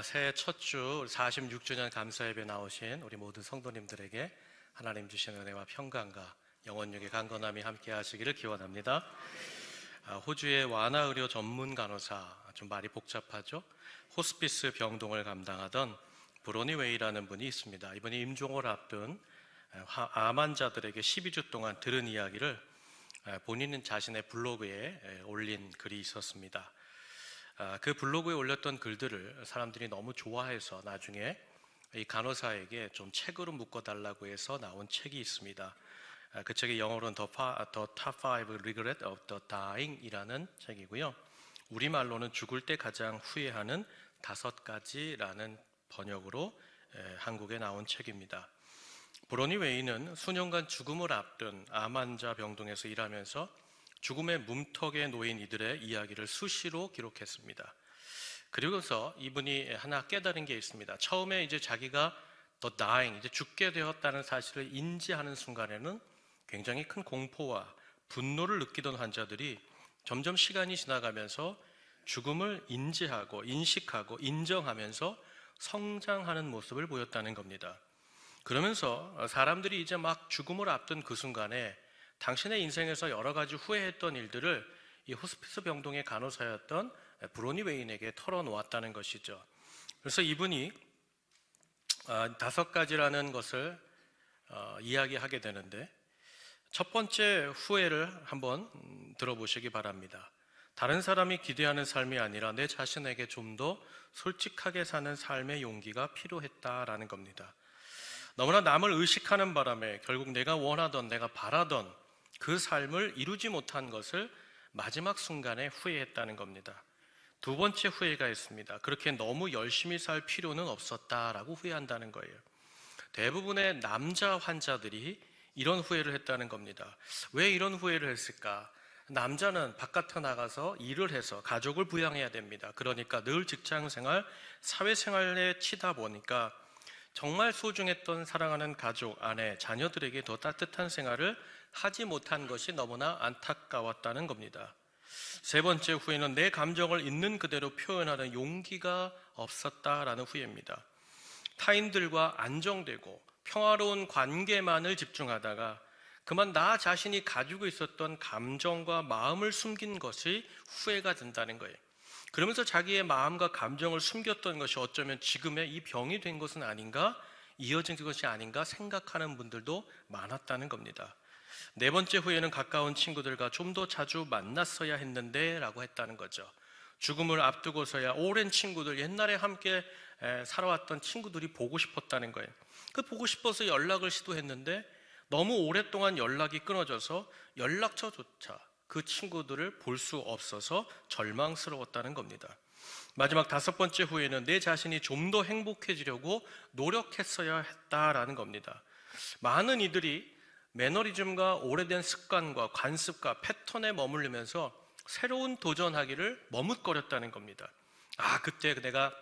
새해 첫 주 46주년 감사예배 나오신 우리 모든 성도님들에게 하나님 주신 은혜와 평강과 영혼육의 강건함이 함께 하시기를 기원합니다. 호주의 완화의료 전문 간호사, 좀 말이 복잡하죠? 호스피스 병동을 감당하던 브로니 웨이라는 분이 있습니다. 이분이 임종을 앞둔 암 환자들에게 12주 동안 들은 이야기를 본인 자신의 블로그에 올린 글이 있었습니다. 그 블로그에 올렸던 글들을 사람들이 너무 좋아해서 나중에 이 간호사에게 좀 책으로 묶어달라고 해서 나온 책이 있습니다. 그 책이 영어로는 The Top 5 Regret of the Dying 이라는 책이고요. 우리말로는 죽을 때 가장 후회하는 5가지라는 번역으로 한국에 나온 책입니다. 브로니 웨이는 수년간 죽음을 앞둔 암 환자 병동에서 일하면서 죽음의 문턱에 놓인 이들의 이야기를 수시로 기록했습니다. 그리고서 이분이 하나 깨달은 게 있습니다. 처음에 이제 자기가 the dying, 이제 죽게 되었다는 사실을 인지하는 순간에는 굉장히 큰 공포와 분노를 느끼던 환자들이 점점 시간이 지나가면서 죽음을 인지하고 인식하고 인정하면서 성장하는 모습을 보였다는 겁니다. 그러면서 사람들이 이제 막 죽음을 앞둔 그 순간에 당신의 인생에서 여러 가지 후회했던 일들을 이 호스피스 병동의 간호사였던 브로니 웨인에게 털어놓았다는 것이죠. 그래서 이분이 5가지라는 것을 이야기하게 되는데, 첫 번째 후회를 한번 들어보시기 바랍니다. 다른 사람이 기대하는 삶이 아니라 내 자신에게 좀 더 솔직하게 사는 삶의 용기가 필요했다라는 겁니다. 너무나 남을 의식하는 바람에 결국 내가 원하던, 내가 바라던 그 삶을 이루지 못한 것을 마지막 순간에 후회했다는 겁니다. 두 번째 후회가 있습니다. 그렇게 너무 열심히 살 필요는 없었다라고 후회한다는 거예요. 대부분의 남자 환자들이 이런 후회를 했다는 겁니다. 왜 이런 후회를 했을까? 남자는 바깥에 나가서 일을 해서 가족을 부양해야 됩니다. 그러니까 늘 직장생활, 사회생활에 치다 보니까 정말 소중했던 사랑하는 가족, 아내, 자녀들에게 더 따뜻한 생활을 하지 못한 것이 너무나 안타까웠다는 겁니다. 세 번째 후회는 내 감정을 있는 그대로 표현하는 용기가 없었다라는 후회입니다. 타인들과 안정되고 평화로운 관계만을 집중하다가 그만 나 자신이 가지고 있었던 감정과 마음을 숨긴 것이 후회가 된다는 거예요. 그러면서 자기의 마음과 감정을 숨겼던 것이 어쩌면 지금의 이 병이 된 것은 아닌가, 이어진 것이 아닌가 생각하는 분들도 많았다는 겁니다. 네 번째 후회는 가까운 친구들과 좀 더 자주 만났어야 했는데 라고 했다는 거죠. 죽음을 앞두고서야 오랜 친구들, 옛날에 함께 살아왔던 친구들이 보고 싶었다는 거예요. 그 보고 싶어서 연락을 시도했는데 너무 오랫동안 연락이 끊어져서 연락처조차 그 친구들을 볼 수 없어서 절망스러웠다는 겁니다. 마지막 5번째 후회는 내 자신이 좀 더 행복해지려고 노력했어야 했다라는 겁니다. 많은 이들이 매너리즘과 오래된 습관과 관습과 패턴에 머물르면서 새로운 도전하기를 머뭇거렸다는 겁니다. 그때 내가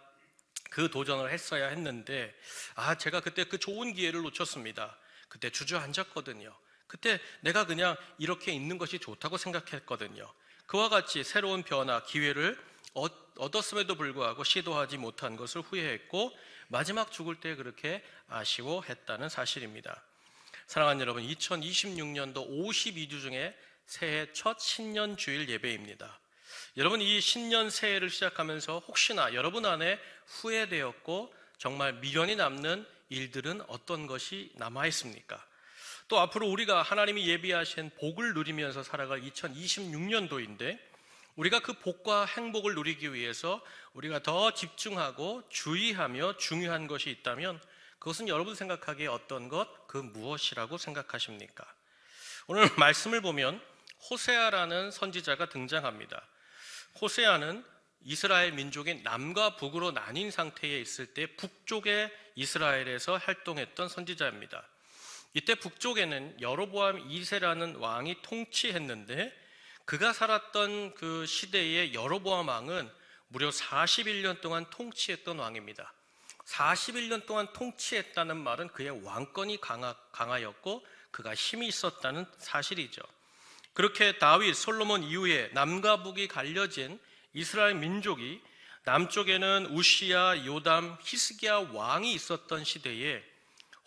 그 도전을 했어야 했는데 제가 그때 그 좋은 기회를 놓쳤습니다. 그때 주저앉았거든요. 그때 내가 그냥 이렇게 있는 것이 좋다고 생각했거든요. 그와 같이 새로운 변화, 기회를 얻었음에도 불구하고 시도하지 못한 것을 후회했고 마지막 죽을 때 그렇게 아쉬워했다는 사실입니다. 사랑하는 여러분, 2026년도 52주 중에 새해 첫 신년 주일 예배입니다. 여러분, 이 신년 새해를 시작하면서 혹시나 여러분 안에 후회되었고 정말 미련이 남는 일들은 어떤 것이 남아있습니까? 또 앞으로 우리가 하나님이 예비하신 복을 누리면서 살아갈 2026년도인데 우리가 그 복과 행복을 누리기 위해서 우리가 더 집중하고 주의하며 중요한 것이 있다면 그것은 여러분 생각하기에 어떤 것, 그 무엇이라고 생각하십니까? 오늘 말씀을 보면 호세아라는 선지자가 등장합니다. 호세아는 이스라엘 민족이 남과 북으로 나뉜 상태에 있을 때 북쪽의 이스라엘에서 활동했던 선지자입니다. 이때 북쪽에는 여로보암 2세라는 왕이 통치했는데 그가 살았던 그 시대의 여로보암 왕은 무려 41년 동안 통치했던 왕입니다. 41년 동안 통치했다는 말은 그의 왕권이 강하였고 그가 힘이 있었다는 사실이죠. 그렇게 다윗, 솔로몬 이후에 남과 북이 갈려진 이스라엘 민족이 남쪽에는 우시야, 요담, 히스기야 왕이 있었던 시대에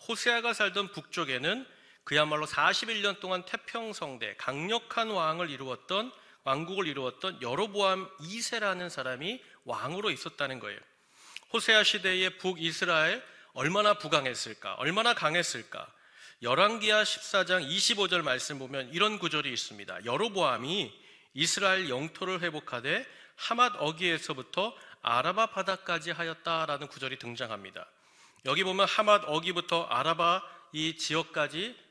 호세아가 살던 북쪽에는 그야말로 41년 동안 태평성대 강력한 왕국을 이루었던 여로보암 2세라는 사람이 왕으로 있었다는 거예요. 호세아 시대의 북이스라엘 얼마나 부강했을까, 얼마나 강했을까. 열왕기하 14장 25절 말씀 보면 이런 구절이 있습니다. 여로보암이 이스라엘 영토를 회복하되 하맛 어기에서부터 아라바 바다까지 하였다라는 구절이 등장합니다. 여기 보면 하맛 어기부터 아라바 이 지역까지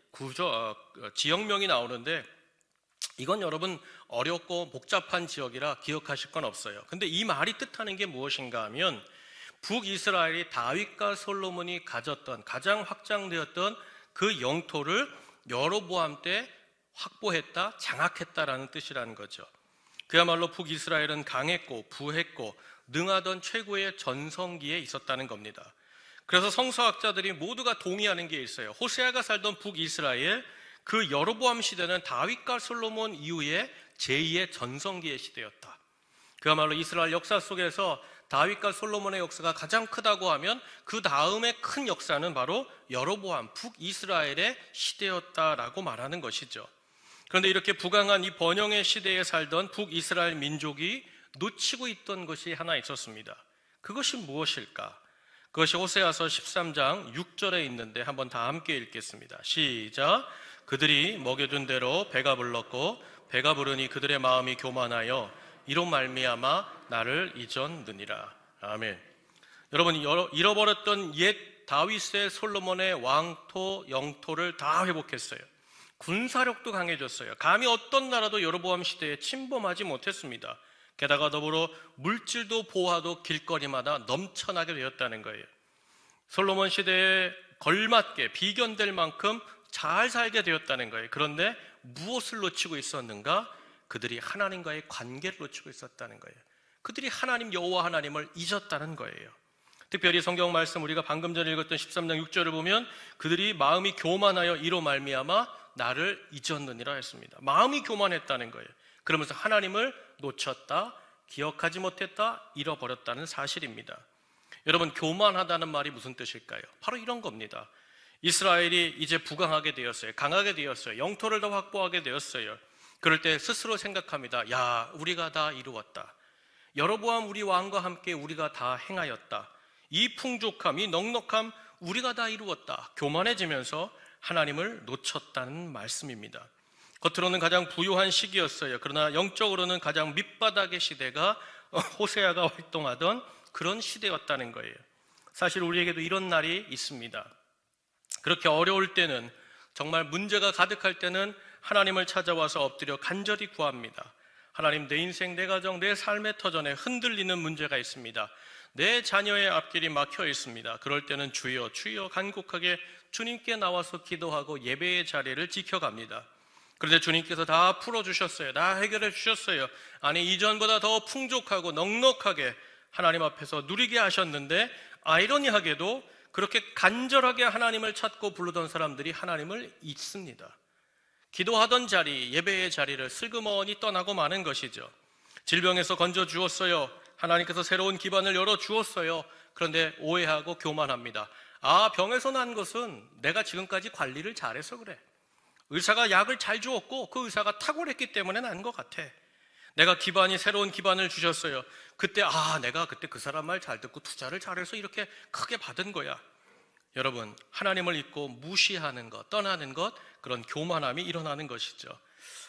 지역명이 나오는데, 이건 여러분 어렵고 복잡한 지역이라 기억하실 건 없어요. 근데 이 말이 뜻하는 게 무엇인가 하면, 북이스라엘이 다윗과 솔로몬이 가졌던 가장 확장되었던 그 영토를 여로보암 때 확보했다, 장악했다라는 뜻이라는 거죠. 그야말로 북이스라엘은 강했고 부했고 능하던 최고의 전성기에 있었다는 겁니다. 그래서 성서학자들이 모두가 동의하는 게 있어요. 호세아가 살던 북이스라엘, 그 여로보암 시대는 다윗과 솔로몬 이후에 제2의 전성기의 시대였다. 그야말로 이스라엘 역사 속에서 다윗과 솔로몬의 역사가 가장 크다고 하면 그 다음에 큰 역사는 바로 여로보암 북이스라엘의 시대였다라고 말하는 것이죠. 그런데 이렇게 부강한 이 번영의 시대에 살던 북이스라엘 민족이 놓치고 있던 것이 하나 있었습니다. 그것이 무엇일까? 그것이 호세아서 13장 6절에 있는데 한번 다 함께 읽겠습니다. 시작. 그들이 먹여준 대로 배가 불렀고 배가 부르니 그들의 마음이 교만하여 이로 말미암아 나를 잊었느니라. 아멘. 여러분, 잃어버렸던 옛 다윗의 솔로몬의 왕토 영토를 다 회복했어요. 군사력도 강해졌어요. 감히 어떤 나라도 여로보암 시대에 침범하지 못했습니다. 게다가 더불어 물질도 보화도 길거리마다 넘쳐나게 되었다는 거예요. 솔로몬 시대에 걸맞게 비견될 만큼 잘 살게 되었다는 거예요. 그런데 무엇을 놓치고 있었는가? 그들이 하나님과의 관계를 놓치고 있었다는 거예요. 그들이 하나님 여호와 하나님을 잊었다는 거예요. 특별히 성경 말씀 우리가 방금 전에 읽었던 13장 6절을 보면 그들이 마음이 교만하여 이로 말미암아 나를 잊었느니라 했습니다. 마음이 교만했다는 거예요. 그러면서 하나님을 놓쳤다, 기억하지 못했다, 잃어버렸다는 사실입니다. 여러분, 교만하다는 말이 무슨 뜻일까요? 바로 이런 겁니다. 이스라엘이 이제 부강하게 되었어요. 강하게 되었어요. 영토를 더 확보하게 되었어요. 그럴 때 스스로 생각합니다. 야, 우리가 다 이루었다. 여로보암 우리 왕과 함께 우리가 다 행하였다. 이 풍족함, 이 넉넉함 우리가 다 이루었다. 교만해지면서 하나님을 놓쳤다는 말씀입니다. 겉으로는 가장 부유한 시기였어요. 그러나 영적으로는 가장 밑바닥의 시대가 호세아가 활동하던 그런 시대였다는 거예요. 사실 우리에게도 이런 날이 있습니다. 그렇게 어려울 때는, 정말 문제가 가득할 때는 하나님을 찾아와서 엎드려 간절히 구합니다. 하나님, 내 인생, 내 가정, 내 삶의 터전에 흔들리는 문제가 있습니다. 내 자녀의 앞길이 막혀 있습니다. 그럴 때는 주여, 주여 간곡하게 주님께 나와서 기도하고 예배의 자리를 지켜갑니다. 그런데 주님께서 다 풀어주셨어요. 다 해결해 주셨어요. 아니, 이전보다 더 풍족하고 넉넉하게 하나님 앞에서 누리게 하셨는데, 아이러니하게도 그렇게 간절하게 하나님을 찾고 부르던 사람들이 하나님을 잊습니다. 기도하던 자리, 예배의 자리를 슬그머니 떠나고 마는 것이죠. 질병에서 건져 주었어요. 하나님께서 새로운 기반을 열어 주었어요. 그런데 오해하고 교만합니다. 아, 병에서 난 것은 내가 지금까지 관리를 잘해서 그래. 의사가 약을 잘 주었고 그 의사가 탁월했기 때문에 난 것 같아. 내가 새로운 기반을 주셨어요. 내가 그때 그 사람 말 잘 듣고 투자를 잘해서 이렇게 크게 받은 거야. 여러분, 하나님을 잊고 무시하는 것, 떠나는 것, 그런 교만함이 일어나는 것이죠.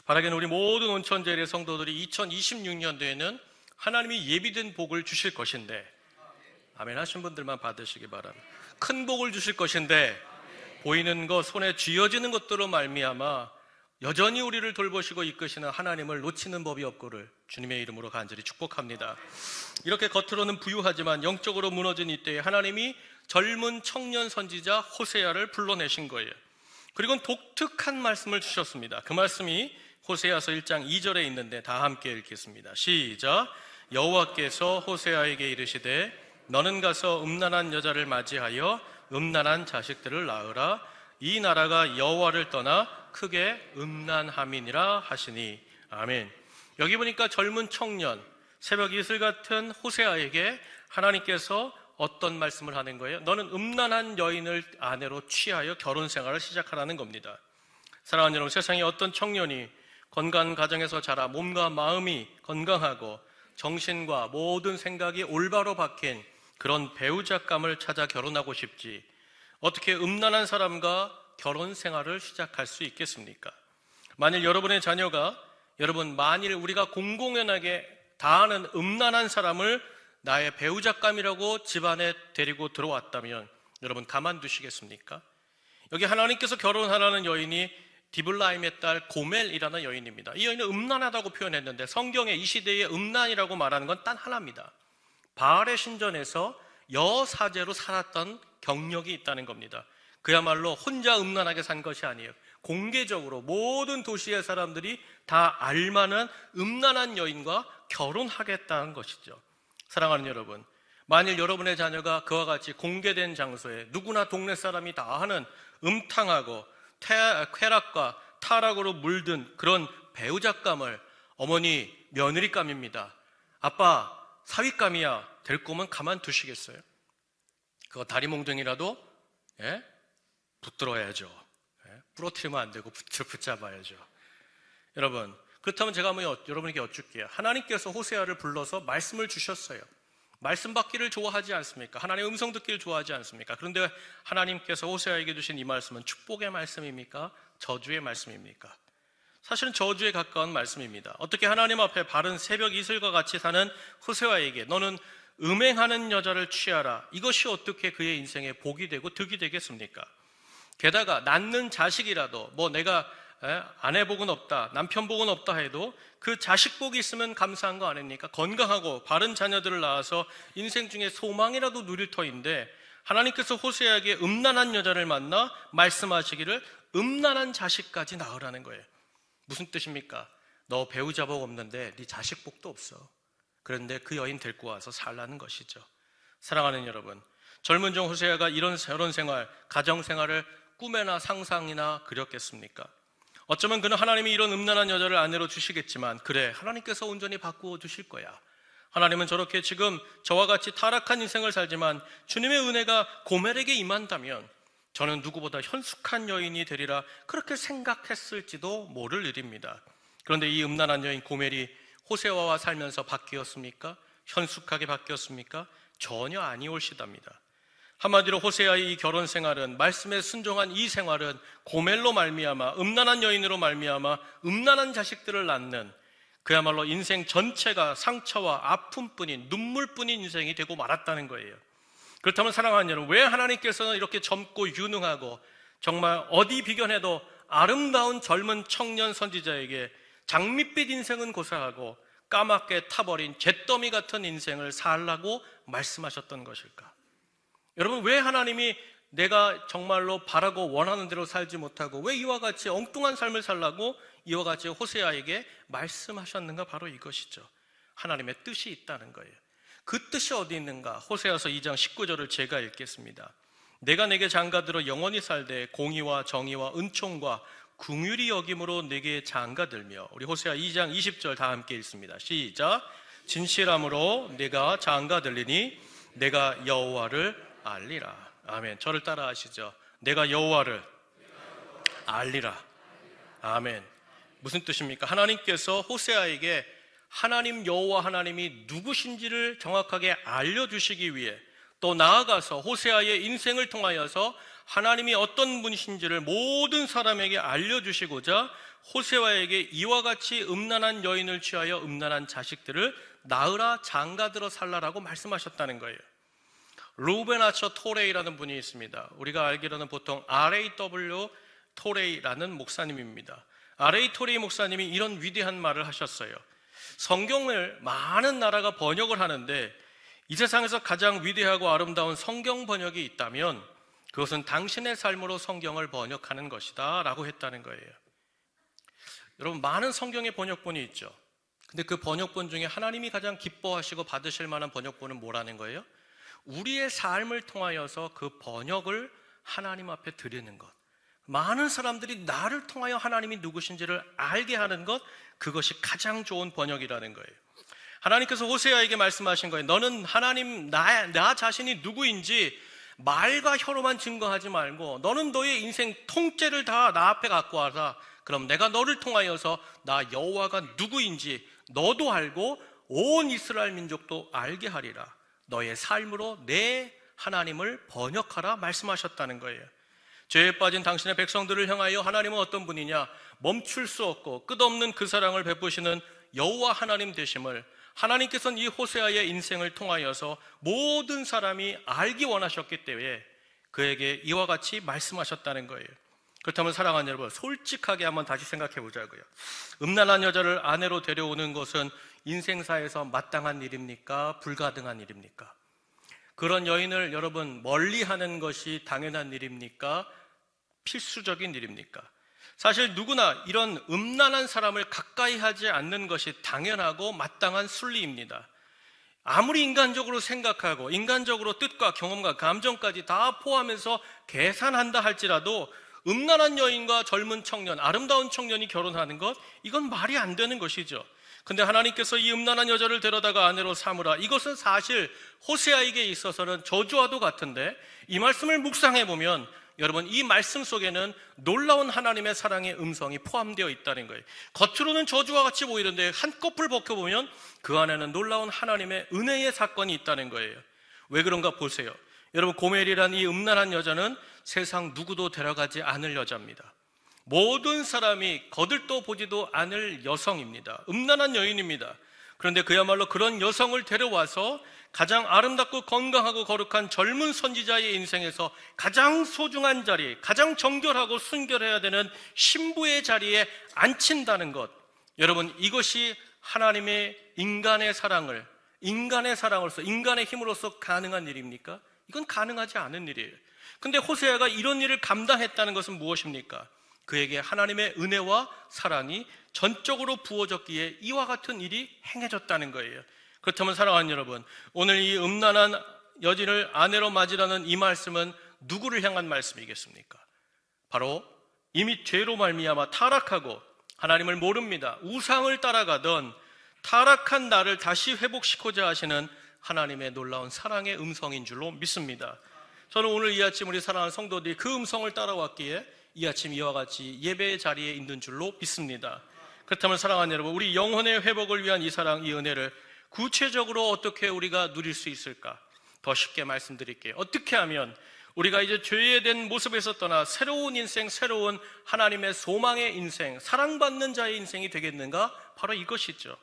바라기는 우리 모든 온천제일의 성도들이 2026년도에는 하나님이 예비된 복을 주실 것인데, 아멘 하신 분들만 받으시기 바랍니다. 큰 복을 주실 것인데, 보이는 것, 손에 쥐어지는 것들로 말미암아 여전히 우리를 돌보시고 이끄시는 하나님을 놓치는 법이 없고를 주님의 이름으로 간절히 축복합니다. 이렇게 겉으로는 부유하지만 영적으로 무너진 이때에 하나님이 젊은 청년 선지자 호세아를 불러내신 거예요. 그리고 독특한 말씀을 주셨습니다. 그 말씀이 호세아서 1장 2절에 있는데 다 함께 읽겠습니다. 시작. 여호와께서 호세아에게 이르시되 너는 가서 음란한 여자를 맞이하여 음란한 자식들을 낳으라. 이 나라가 여호와를 떠나 크게 음란함이니라 하시니. 아멘. 여기 보니까 젊은 청년, 새벽 이슬 같은 호세아에게 하나님께서 어떤 말씀을 하는 거예요? 너는 음란한 여인을 아내로 취하여 결혼 생활을 시작하라는 겁니다. 사랑하는 여러분, 세상에 어떤 청년이 건강한 가정에서 자라 몸과 마음이 건강하고 정신과 모든 생각이 올바로 박힌 그런 배우자감을 찾아 결혼하고 싶지, 어떻게 음란한 사람과 결혼 생활을 시작할 수 있겠습니까? 만일 여러분의 자녀가, 만일 우리가 공공연하게 다 아는 음란한 사람을 나의 배우자감이라고 집안에 데리고 들어왔다면 여러분 가만두시겠습니까? 여기 하나님께서 결혼하라는 여인이 디블라임의 딸 고멜이라는 여인입니다. 이 여인은 음란하다고 표현했는데 성경에 이 시대에 음란이라고 말하는 건 단 하나입니다. 바알의 신전에서 여사제로 살았던 경력이 있다는 겁니다. 그야말로 혼자 음란하게 산 것이 아니에요. 공개적으로 모든 도시의 사람들이 다 알만한 음란한 여인과 결혼하겠다는 것이죠. 사랑하는 여러분, 만일 여러분의 자녀가 그와 같이 공개된 장소에 누구나 동네 사람이 다 하는 음탕하고 쾌락과 타락으로 물든 그런 배우자감을, 어머니 며느리감입니다, 아빠 사위감이야, 될 거면 가만두시겠어요? 그거 다리몽둥이라도 붙들어야죠. 부러뜨리면 안 되고 붙잡아야죠. 여러분, 그렇다면 제가 한번 여러분에게 여쭐게요. 하나님께서 호세아를 불러서 말씀을 주셨어요. 말씀 받기를 좋아하지 않습니까? 하나님의 음성 듣기를 좋아하지 않습니까? 그런데 하나님께서 호세아에게 주신 이 말씀은 축복의 말씀입니까? 저주의 말씀입니까? 사실은 저주에 가까운 말씀입니다. 어떻게 하나님 앞에 바른 새벽 이슬과 같이 사는 호세아에게 너는 음행하는 여자를 취하라, 이것이 어떻게 그의 인생에 복이 되고 득이 되겠습니까? 게다가 낳는 자식이라도, 내가 아내 복은 없다, 남편 복은 없다 해도 그 자식 복이 있으면 감사한 거 아닙니까? 건강하고 바른 자녀들을 낳아서 인생 중에 소망이라도 누릴 터인데, 하나님께서 호세아에게 음란한 여자를 만나 말씀하시기를 음란한 자식까지 낳으라는 거예요. 무슨 뜻입니까? 너 배우자 복 없는데 네 자식 복도 없어. 그런데 그 여인 데리고 와서 살라는 것이죠. 사랑하는 여러분, 젊은 종 호세아가 이런 결혼 생활, 가정 생활을 꿈에나 상상이나 그렸겠습니까? 어쩌면 그는 하나님이 이런 음란한 여자를 아내로 주시겠지만, 그래, 하나님께서 온전히 바꾸어 주실 거야. 하나님은 저렇게 지금 저와 같이 타락한 인생을 살지만 주님의 은혜가 고멜에게 임한다면 저는 누구보다 현숙한 여인이 되리라, 그렇게 생각했을지도 모를 일입니다. 그런데 이 음란한 여인 고멜이 호세아와 살면서 바뀌었습니까? 현숙하게 바뀌었습니까? 전혀 아니올시답니다. 한마디로 호세아의 이 결혼 생활은, 말씀에 순종한 이 생활은 고멜로 말미암아, 음란한 여인으로 말미암아 음란한 자식들을 낳는, 그야말로 인생 전체가 상처와 아픔뿐인, 눈물뿐인 인생이 되고 말았다는 거예요. 그렇다면 사랑하는 여러분, 왜 하나님께서는 이렇게 젊고 유능하고 정말 어디 비견해도 아름다운 젊은 청년 선지자에게 장밋빛 인생은 고사하고 까맣게 타버린 잿더미 같은 인생을 살라고 말씀하셨던 것일까? 여러분, 왜 하나님이 내가 정말로 바라고 원하는 대로 살지 못하고 왜 이와 같이 엉뚱한 삶을 살라고 이와 같이 호세아에게 말씀하셨는가? 바로 이것이죠. 하나님의 뜻이 있다는 거예요. 그 뜻이 어디 있는가? 호세아서 2장 19절을 제가 읽겠습니다. 내가 내게 장가들어 영원히 살되 공의와 정의와 은총과 긍휼히 여김으로 내게 장가들며. 우리 호세아 2장 20절 다 함께 읽습니다. 시작. 진실함으로 내가 장가들리니 내가 여호와를 알리라. 아멘. 저를 따라 하시죠. 내가 여호와를 알리라. 아멘. 무슨 뜻입니까? 하나님께서 호세아에게 하나님 여호와 하나님이 누구신지를 정확하게 알려주시기 위해, 또 나아가서 호세아의 인생을 통하여서 하나님이 어떤 분이신지를 모든 사람에게 알려주시고자 호세아에게 이와 같이 음란한 여인을 취하여 음란한 자식들을 낳으라, 장가들어 살라라고 말씀하셨다는 거예요. 루벤 아처 토레이라는 분이 있습니다. 우리가 알기로는 보통 R.A.W. 토레이라는 목사님입니다. R.A. 토레이 목사님이 이런 위대한 말을 하셨어요. 성경을 많은 나라가 번역을 하는데 이 세상에서 가장 위대하고 아름다운 성경 번역이 있다면 그것은 당신의 삶으로 성경을 번역하는 것이다 라고 했다는 거예요. 여러분, 많은 성경의 번역본이 있죠. 근데 그 번역본 중에 하나님이 가장 기뻐하시고 받으실 만한 번역본은 뭐라는 거예요? 우리의 삶을 통하여서 그 번역을 하나님 앞에 드리는 것, 많은 사람들이 나를 통하여 하나님이 누구신지를 알게 하는 것, 그것이 가장 좋은 번역이라는 거예요. 하나님께서 호세아에게 말씀하신 거예요. 너는 하나님 나 자신이 누구인지 말과 혀로만 증거하지 말고 너는 너의 인생 통째를 다 나 앞에 갖고 와라. 그럼 내가 너를 통하여서 나 여호와가 누구인지 너도 알고 온 이스라엘 민족도 알게 하리라. 너의 삶으로 내 하나님을 번역하라 말씀하셨다는 거예요. 죄에 빠진 당신의 백성들을 향하여 하나님은 어떤 분이냐? 멈출 수 없고 끝없는 그 사랑을 베푸시는 여호와 하나님 되심을 하나님께서는 이 호세아의 인생을 통하여서 모든 사람이 알기 원하셨기 때문에 그에게 이와 같이 말씀하셨다는 거예요. 그렇다면 사랑하는 여러분, 솔직하게 한번 다시 생각해 보자고요. 음란한 여자를 아내로 데려오는 것은 인생사에서 마땅한 일입니까? 불가능한 일입니까? 그런 여인을 여러분 멀리하는 것이 당연한 일입니까? 필수적인 일입니까? 사실 누구나 이런 음란한 사람을 가까이 하지 않는 것이 당연하고 마땅한 순리입니다. 아무리 인간적으로 생각하고 인간적으로 뜻과 경험과 감정까지 다 포함해서 계산한다 할지라도 음란한 여인과 젊은 청년, 아름다운 청년이 결혼하는 것, 이건 말이 안 되는 것이죠. 근데 하나님께서 이 음란한 여자를 데려다가 아내로 삼으라, 이것은 사실 호세아에게 있어서는 저주와도 같은데, 이 말씀을 묵상해 보면 여러분 이 말씀 속에는 놀라운 하나님의 사랑의 음성이 포함되어 있다는 거예요. 겉으로는 저주와 같이 보이는데 한꺼풀 벗겨보면 그 안에는 놀라운 하나님의 은혜의 사건이 있다는 거예요. 왜 그런가 보세요. 여러분, 고멜이란 이 음란한 여자는 세상 누구도 데려가지 않을 여자입니다. 모든 사람이 거들떠 보지도 않을 여성입니다. 음란한 여인입니다. 그런데 그야말로 그런 여성을 데려와서 가장 아름답고 건강하고 거룩한 젊은 선지자의 인생에서 가장 소중한 자리, 가장 정결하고 순결해야 되는 신부의 자리에 앉힌다는 것, 여러분 이것이 하나님의 인간의 사랑으로서 인간의 힘으로서 가능한 일입니까? 이건 가능하지 않은 일이에요. 근데 호세아가 이런 일을 감당했다는 것은 무엇입니까? 그에게 하나님의 은혜와 사랑이 전적으로 부어졌기에 이와 같은 일이 행해졌다는 거예요. 그렇다면 사랑하는 여러분, 오늘 이 음란한 여인을 아내로 맞이라는 이 말씀은 누구를 향한 말씀이겠습니까? 바로 이미 죄로 말미암아 타락하고 하나님을 모릅니다. 우상을 따라가던 타락한 나를 다시 회복시키고자 하시는 하나님의 놀라운 사랑의 음성인 줄로 믿습니다. 저는 오늘 이 아침 우리 사랑하는 성도들이 그 음성을 따라왔기에 이 아침 이와 같이 예배의 자리에 있는 줄로 믿습니다. 그렇다면 사랑하는 여러분, 우리 영혼의 회복을 위한 이 사랑, 이 은혜를 구체적으로 어떻게 우리가 누릴 수 있을까? 더 쉽게 말씀드릴게요. 어떻게 하면 우리가 이제 죄된 모습에서 떠나 새로운 인생, 새로운 하나님의 소망의 인생, 사랑받는 자의 인생이 되겠는가? 바로 이것이죠.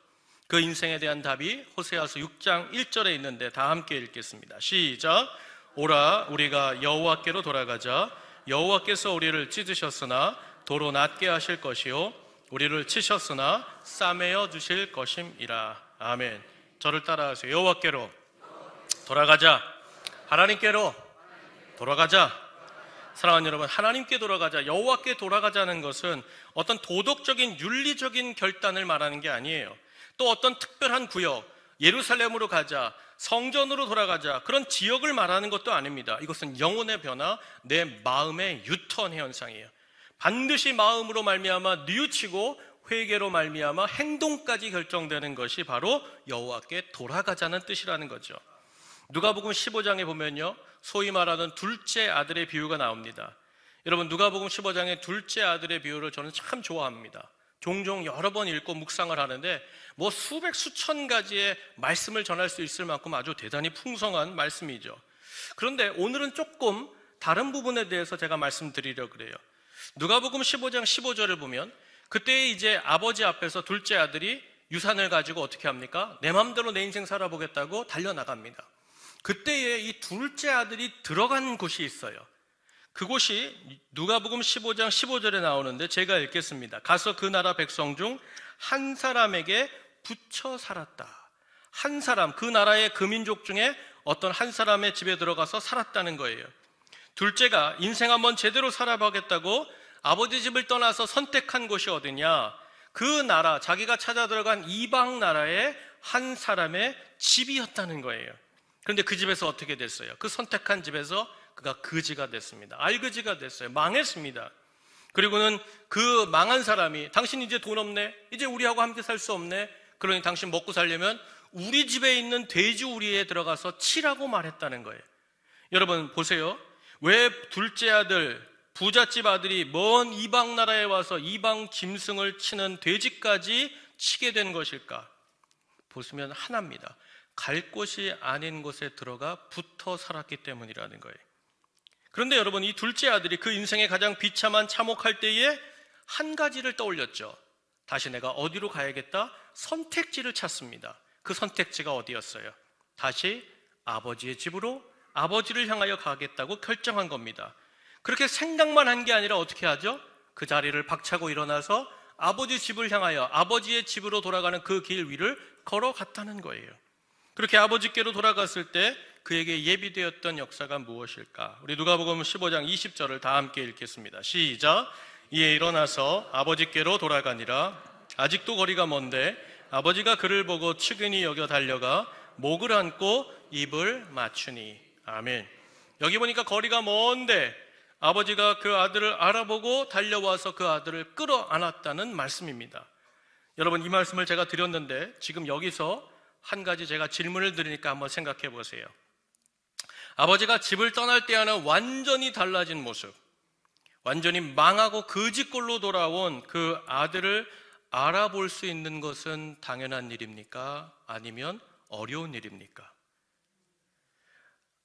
그 인생에 대한 답이 호세아서 6장 1절에 있는데 다 함께 읽겠습니다. 시작. 오라 우리가 여호와께로 돌아가자. 여호와께서 우리를 찢으셨으나 도로 낫게 하실 것이요 우리를 치셨으나 싸매어 주실 것임이라. 아멘. 저를 따라하세요. 여호와께로 돌아가자. 하나님께로 돌아가자. 사랑하는 여러분, 하나님께 돌아가자, 여호와께 돌아가자는 것은 어떤 도덕적인 윤리적인 결단을 말하는 게 아니에요. 또 어떤 특별한 구역, 예루살렘으로 가자, 성전으로 돌아가자, 그런 지역을 말하는 것도 아닙니다. 이것은 영혼의 변화, 내 마음의 유턴 현상이에요. 반드시 마음으로 말미암아 뉘우치고 회개로 말미암아 행동까지 결정되는 것이 바로 여호와께 돌아가자는 뜻이라는 거죠. 누가복음 15장에 보면요, 소위 말하는 둘째 아들의 비유가 나옵니다. 여러분, 누가복음 15장의 둘째 아들의 비유를 저는 참 좋아합니다. 종종 여러 번 읽고 묵상을 하는데 뭐 수백 수천 가지의 말씀을 전할 수 있을 만큼 아주 대단히 풍성한 말씀이죠. 그런데 오늘은 조금 다른 부분에 대해서 제가 말씀드리려고 그래요. 누가복음 15장 15절을 보면 그때 이제 아버지 앞에서 둘째 아들이 유산을 가지고 어떻게 합니까? 내 마음대로 내 인생 살아보겠다고 달려나갑니다. 그때에 이 둘째 아들이 들어간 곳이 있어요. 그곳이 누가복음 15장 15절에 나오는데 제가 읽겠습니다. 가서 그 나라 백성 중 한 사람에게 붙여 살았다. 한 사람, 그 나라의 그 민족 중에 어떤 한 사람의 집에 들어가서 살았다는 거예요. 둘째가 인생 한번 제대로 살아보겠다고 아버지 집을 떠나서 선택한 곳이 어디냐? 그 나라, 자기가 찾아 들어간 이방 나라의 한 사람의 집이었다는 거예요. 그런데 그 집에서 어떻게 됐어요? 그 선택한 집에서 그가 거지가 됐습니다. 알거지가 됐어요. 망했습니다. 그리고는 그 망한 사람이 당신 이제 돈 없네? 이제 우리하고 함께 살 수 없네? 그러니 당신 먹고 살려면 우리 집에 있는 돼지우리에 들어가서 치라고 말했다는 거예요. 여러분 보세요. 왜 둘째 아들, 부잣집 아들이 먼 이방 나라에 와서 이방 짐승을 치는 돼지까지 치게 된 것일까? 보시면 하나입니다. 갈 곳이 아닌 곳에 들어가 붙어 살았기 때문이라는 거예요. 그런데 여러분, 이 둘째 아들이 그 인생의 가장 비참한 참혹할 때에 한 가지를 떠올렸죠. 다시 내가 어디로 가야겠다? 선택지를 찾습니다. 그 선택지가 어디였어요? 다시 아버지의 집으로, 아버지를 향하여 가겠다고 결정한 겁니다. 그렇게 생각만 한 게 아니라 어떻게 하죠? 그 자리를 박차고 일어나서 아버지 집을 향하여 아버지의 집으로 돌아가는 그 길 위를 걸어갔다는 거예요. 그렇게 아버지께로 돌아갔을 때 그에게 예비되었던 역사가 무엇일까? 우리 누가복음 15장 20절을 다 함께 읽겠습니다. 시작. 이에 일어나서 아버지께로 돌아가니라. 아직도 거리가 먼데 아버지가 그를 보고 측은히 여겨 달려가 목을 안고 입을 맞추니. 아멘. 여기 보니까 거리가 먼데 아버지가 그 아들을 알아보고 달려와서 그 아들을 끌어안았다는 말씀입니다. 여러분, 이 말씀을 제가 드렸는데 지금 여기서 한 가지 제가 질문을 드리니까 한번 생각해 보세요. 아버지가 집을 떠날 때와는 완전히 달라진 모습, 완전히 망하고 거지꼴로 돌아온 그 아들을 알아볼 수 있는 것은 당연한 일입니까? 아니면 어려운 일입니까?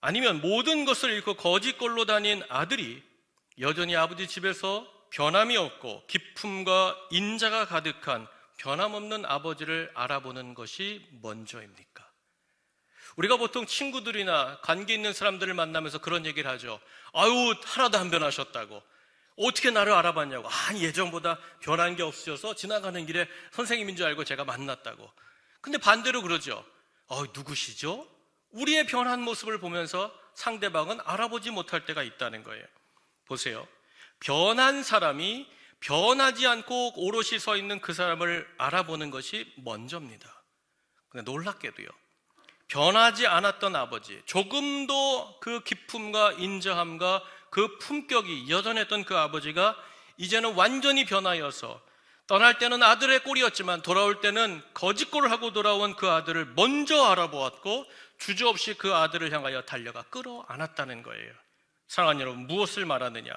아니면 모든 것을 잃고 거지꼴로 다닌 아들이 여전히 아버지 집에서 변함이 없고 기품과 인자가 가득한 변함없는 아버지를 알아보는 것이 먼저입니까? 우리가 보통 친구들이나 관계 있는 사람들을 만나면서 그런 얘기를 하죠. 아유, 하나도 안 변하셨다고. 어떻게 나를 알아봤냐고. 아니, 예전보다 변한 게 없으셔서 지나가는 길에 선생님인 줄 알고 제가 만났다고. 근데 반대로 그러죠. 누구시죠? 우리의 변한 모습을 보면서 상대방은 알아보지 못할 때가 있다는 거예요. 보세요. 변한 사람이 변하지 않고 오롯이 서 있는 그 사람을 알아보는 것이 먼저입니다. 근데 놀랍게도요, 변하지 않았던 아버지, 조금도 그 기품과 인자함과 그 품격이 여전했던 그 아버지가 이제는 완전히 변하여서 떠날 때는 아들의 꼴이었지만 돌아올 때는 거짓꼴을 하고 돌아온 그 아들을 먼저 알아보았고 주저없이 그 아들을 향하여 달려가 끌어안았다는 거예요. 사랑하는 여러분, 무엇을 말하느냐?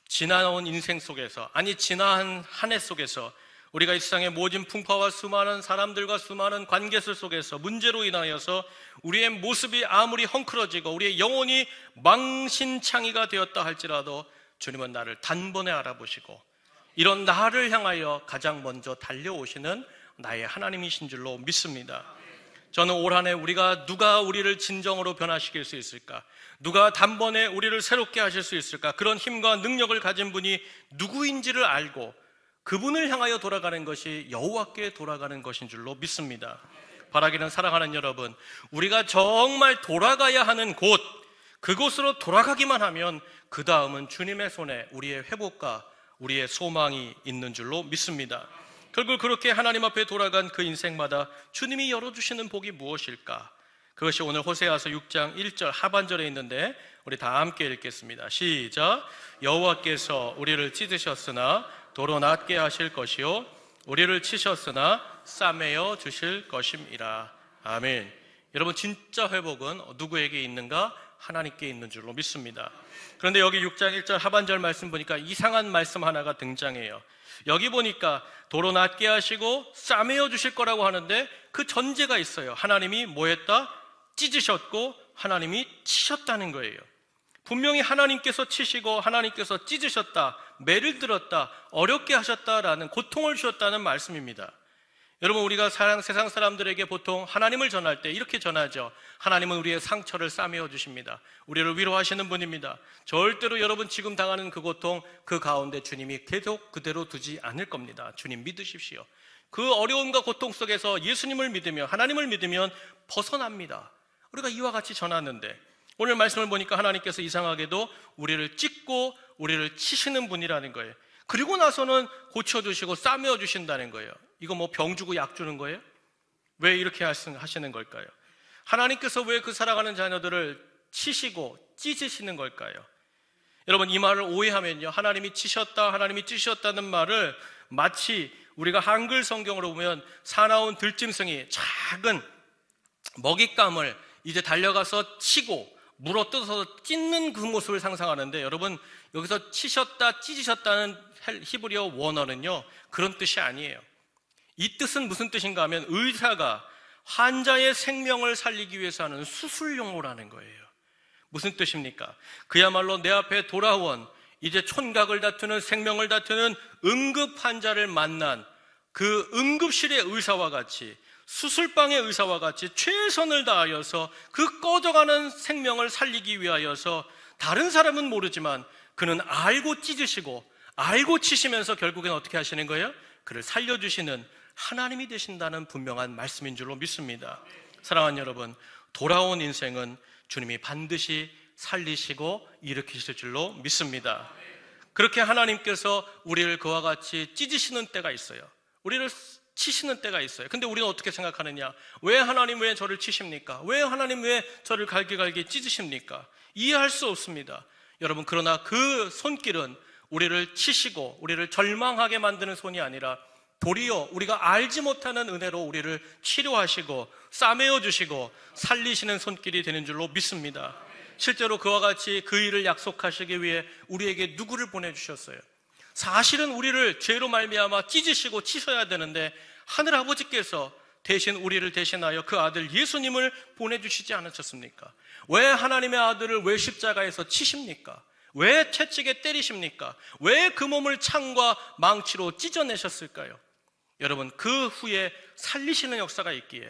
지나온 인생 속에서, 아니 지난 한 해 속에서 우리가 이 세상의 모진 풍파와 수많은 사람들과 수많은 관계들 속에서 문제로 인하여서 우리의 모습이 아무리 헝클어지고 우리의 영혼이 망신창이가 되었다 할지라도 주님은 나를 단번에 알아보시고 이런 나를 향하여 가장 먼저 달려오시는 나의 하나님이신 줄로 믿습니다. 저는 올 한 해 우리가 누가 우리를 진정으로 변화시킬 수 있을까? 누가 단번에 우리를 새롭게 하실 수 있을까? 그런 힘과 능력을 가진 분이 누구인지를 알고 그분을 향하여 돌아가는 것이 여호와께 돌아가는 것인 줄로 믿습니다. 바라기는 사랑하는 여러분, 우리가 정말 돌아가야 하는 곳, 그곳으로 돌아가기만 하면 그 다음은 주님의 손에 우리의 회복과 우리의 소망이 있는 줄로 믿습니다. 결국 그렇게 하나님 앞에 돌아간 그 인생마다 주님이 열어주시는 복이 무엇일까? 그것이 오늘 호세아서 6장 1절 하반절에 있는데 우리 다 함께 읽겠습니다. 시작. 여호와께서 우리를 찢으셨으나 도로 낫게 하실 것이요 우리를 치셨으나 싸매어 주실 것임이라. 아멘. 여러분, 진짜 회복은 누구에게 있는가? 하나님께 있는 줄로 믿습니다. 그런데 여기 6장 1절 하반절 말씀 보니까 이상한 말씀 하나가 등장해요. 여기 보니까 도로 낫게 하시고 싸매어 주실 거라고 하는데 그 전제가 있어요. 하나님이 뭐 했다? 찢으셨고 하나님이 치셨다는 거예요. 분명히 하나님께서 치시고 하나님께서 찢으셨다, 매를 들었다, 어렵게 하셨다라는, 고통을 주셨다는 말씀입니다. 여러분, 우리가 세상 사람들에게 보통 하나님을 전할 때 이렇게 전하죠. 하나님은 우리의 상처를 싸매어 주십니다. 우리를 위로하시는 분입니다. 절대로 여러분 지금 당하는 그 고통, 그 가운데 주님이 계속 그대로 두지 않을 겁니다. 주님 믿으십시오. 그 어려움과 고통 속에서 예수님을 믿으면, 하나님을 믿으면 벗어납니다. 우리가 이와 같이 전하는데 오늘 말씀을 보니까 하나님께서 이상하게도 우리를 찢고 우리를 치시는 분이라는 거예요. 그리고 나서는 고쳐주시고 싸매어 주신다는 거예요. 이거 뭐 병 주고 약 주는 거예요? 왜 이렇게 하시는 걸까요? 하나님께서 왜 그 살아가는 자녀들을 치시고 찢으시는 걸까요? 여러분, 이 말을 오해하면요, 하나님이 치셨다, 하나님이 찢으셨다는 말을 마치 우리가 한글 성경으로 보면 사나운 들짐승이 작은 먹잇감을 이제 달려가서 치고 물어뜯어서 찢는 그 모습을 상상하는데, 여러분 여기서 치셨다 찢으셨다는 히브리어 원어는요 그런 뜻이 아니에요. 이 뜻은 무슨 뜻인가 하면 의사가 환자의 생명을 살리기 위해서 하는 수술 용어라는 거예요. 무슨 뜻입니까? 그야말로 내 앞에 돌아온 이제 촌각을 다투는, 생명을 다투는 응급 환자를 만난 그 응급실의 의사와 같이, 수술방의 의사와 같이 최선을 다하여서 그 꺼져가는 생명을 살리기 위하여서, 다른 사람은 모르지만 그는 알고 찢으시고 알고 치시면서 결국엔 어떻게 하시는 거예요? 그를 살려주시는 하나님이 되신다는 분명한 말씀인 줄로 믿습니다. 사랑하는 여러분, 돌아온 인생은 주님이 반드시 살리시고 일으키실 줄로 믿습니다. 그렇게 하나님께서 우리를 그와 같이 찢으시는 때가 있어요. 우리를 치시는 때가 있어요. 근데 우리는 어떻게 생각하느냐? 왜 하나님 왜 저를 치십니까? 왜 하나님 왜 저를 갈기갈기 찢으십니까? 이해할 수 없습니다. 여러분, 그러나 그 손길은 우리를 치시고 우리를 절망하게 만드는 손이 아니라 도리어 우리가 알지 못하는 은혜로 우리를 치료하시고 싸매어 주시고 살리시는 손길이 되는 줄로 믿습니다. 실제로 그와 같이 그 일을 약속하시기 위해 우리에게 누구를 보내주셨어요? 사실은 우리를 죄로 말미암아 찢으시고 치셔야 되는데 하늘 아버지께서 대신 우리를 대신하여 그 아들 예수님을 보내주시지 않으셨습니까? 왜 하나님의 아들을 왜 십자가에서 치십니까? 왜 채찍에 때리십니까? 왜 그 몸을 창과 망치로 찢어내셨을까요? 여러분, 그 후에 살리시는 역사가 있기에,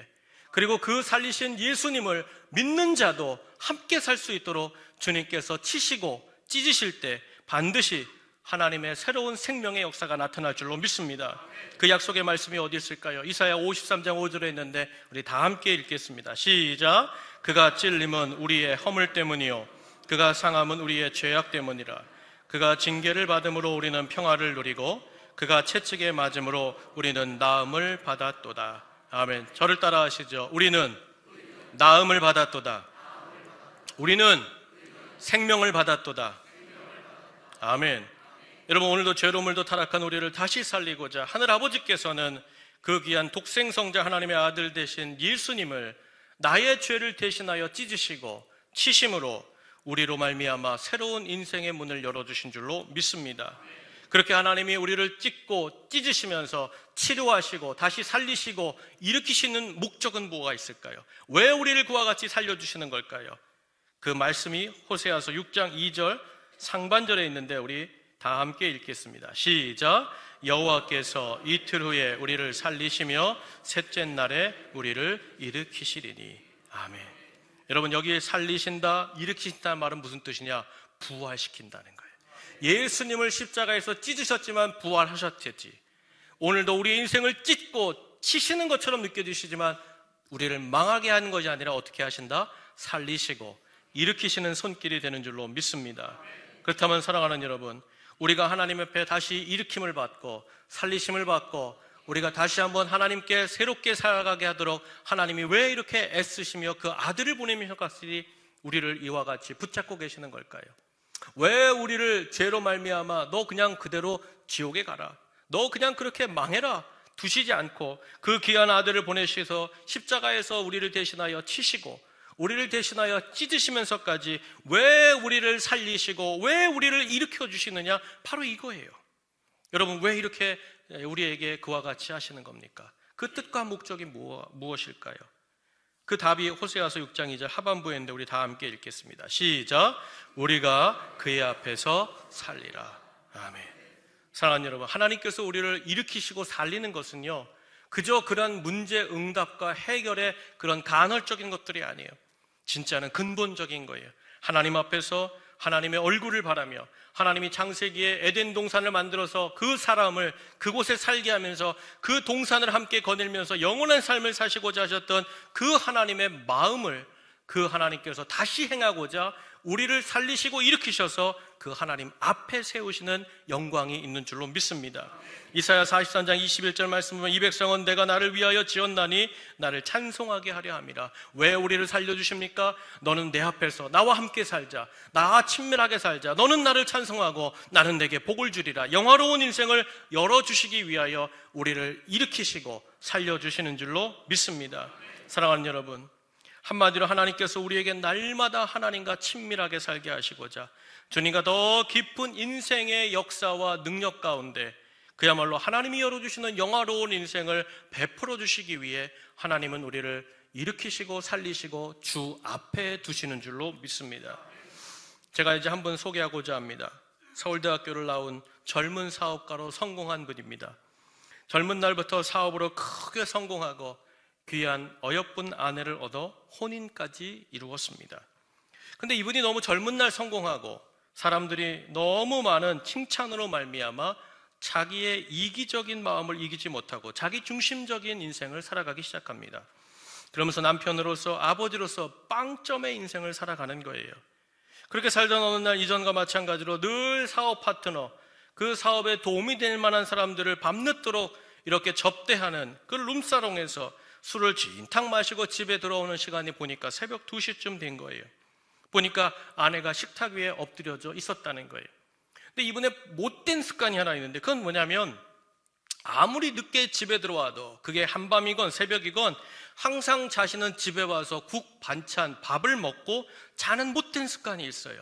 그리고 그 살리신 예수님을 믿는 자도 함께 살 수 있도록 주님께서 치시고 찢으실 때 반드시 하나님의 새로운 생명의 역사가 나타날 줄로 믿습니다. 그 약속의 말씀이 어디 있을까요? 이사야 53장 5절에 있는데 우리 다 함께 읽겠습니다. 시작. 그가 찔림은 우리의 허물 때문이요 그가 상함은 우리의 죄악 때문이라. 그가 징계를 받음으로 우리는 평화를 누리고 그가 채찍에 맞음으로 우리는 나음을 받았도다. 아멘. 저를 따라 하시죠. 우리는 나음을 받았도다. 우리는 생명을 받았도다. 아멘. 여러분, 오늘도 죄로 물도 타락한 우리를 다시 살리고자 하늘 아버지께서는 그 귀한 독생성자 하나님의 아들 되신 예수님을 나의 죄를 대신하여 찢으시고 치심으로 우리로 말미암아 새로운 인생의 문을 열어주신 줄로 믿습니다. 그렇게 하나님이 우리를 찢고 찢으시면서 치료하시고 다시 살리시고 일으키시는 목적은 뭐가 있을까요? 왜 우리를 그와 같이 살려주시는 걸까요? 그 말씀이 호세아서 6장 2절 상반절에 있는데 우리 다 함께 읽겠습니다. 시작. 여호와께서 이틀 후에 우리를 살리시며 셋째 날에 우리를 일으키시리니. 아멘. 여러분, 여기에 살리신다, 일으키신다는 말은 무슨 뜻이냐? 부활시킨다는 거예요. 예수님을 십자가에서 찢으셨지만 부활하셨겠지. 오늘도 우리의 인생을 찢고 치시는 것처럼 느껴지시지만 우리를 망하게 하는 것이 아니라 어떻게 하신다? 살리시고 일으키시는 손길이 되는 줄로 믿습니다. 그렇다면 사랑하는 여러분, 우리가 하나님 앞에 다시 일으킴을 받고 살리심을 받고 우리가 다시 한번 하나님께 새롭게 살아가게 하도록 하나님이 왜 이렇게 애쓰시며 그 아들을 보내미셔까지 우리를 이와 같이 붙잡고 계시는 걸까요? 왜 우리를 죄로 말미암아 너 그냥 그대로 지옥에 가라, 너 그냥 그렇게 망해라 두시지 않고 그 귀한 아들을 보내셔서 십자가에서 우리를 대신하여 치시고 우리를 대신하여 찢으시면서까지 왜 우리를 살리시고 왜 우리를 일으켜 주시느냐? 바로 이거예요. 여러분, 왜 이렇게 우리에게 그와 같이 하시는 겁니까? 그 뜻과 목적이 무엇일까요? 그 답이 호세아서 6장 2절 하반부에 있는데 우리 다 함께 읽겠습니다. 시작. 우리가 그의 앞에서 살리라. 아멘. 사랑하는 여러분, 하나님께서 우리를 일으키시고 살리는 것은요 그저 그런 문제 응답과 해결의 그런 간헐적인 것들이 아니에요. 진짜는 근본적인 거예요. 하나님 앞에서 하나님의 얼굴을 바라며 하나님이 창세기에 에덴 동산을 만들어서 그 사람을 그곳에 살게 하면서 그 동산을 함께 거닐면서 영원한 삶을 사시고자 하셨던 그 하나님의 마음을 그 하나님께서 다시 행하고자 우리를 살리시고 일으키셔서 그 하나님 앞에 세우시는 영광이 있는 줄로 믿습니다. 이사야 43장 21절 말씀 보면 이 백성은 내가 나를 위하여 지었나니 나를 찬송하게 하려 함이라. 왜 우리를 살려주십니까? 너는 내 앞에서 나와 함께 살자, 나와 친밀하게 살자, 너는 나를 찬송하고 나는 내게 복을 주리라. 영화로운 인생을 열어주시기 위하여 우리를 일으키시고 살려주시는 줄로 믿습니다. 사랑하는 여러분, 한마디로 하나님께서 우리에게 날마다 하나님과 친밀하게 살게 하시고자 주님과 더 깊은 인생의 역사와 능력 가운데 그야말로 하나님이 열어주시는 영화로운 인생을 베풀어 주시기 위해 하나님은 우리를 일으키시고 살리시고 주 앞에 두시는 줄로 믿습니다. 제가 이제 한번 소개하고자 합니다. 서울대학교를 나온 젊은 사업가로 성공한 분입니다. 젊은 날부터 사업으로 크게 성공하고 귀한 어여쁜 아내를 얻어 혼인까지 이루었습니다. 근데 이분이 너무 젊은 날 성공하고 사람들이 너무 많은 칭찬으로 말미암아 자기의 이기적인 마음을 이기지 못하고 자기 중심적인 인생을 살아가기 시작합니다. 그러면서 남편으로서 아버지로서 빵점의 인생을 살아가는 거예요. 그렇게 살던 어느 날 이전과 마찬가지로 늘 사업 파트너, 그 사업에 도움이 될 만한 사람들을 밤늦도록 이렇게 접대하는 그 룸사롱에서 술을 진탕 마시고 집에 들어오는 시간이 보니까 새벽 2시쯤 된 거예요. 보니까 아내가 식탁 위에 엎드려져 있었다는 거예요. 근데 이분의 못된 습관이 하나 있는데 그건 뭐냐면 아무리 늦게 집에 들어와도 그게 한밤이건 새벽이건 항상 자신은 집에 와서 국, 반찬, 밥을 먹고 자는 못된 습관이 있어요.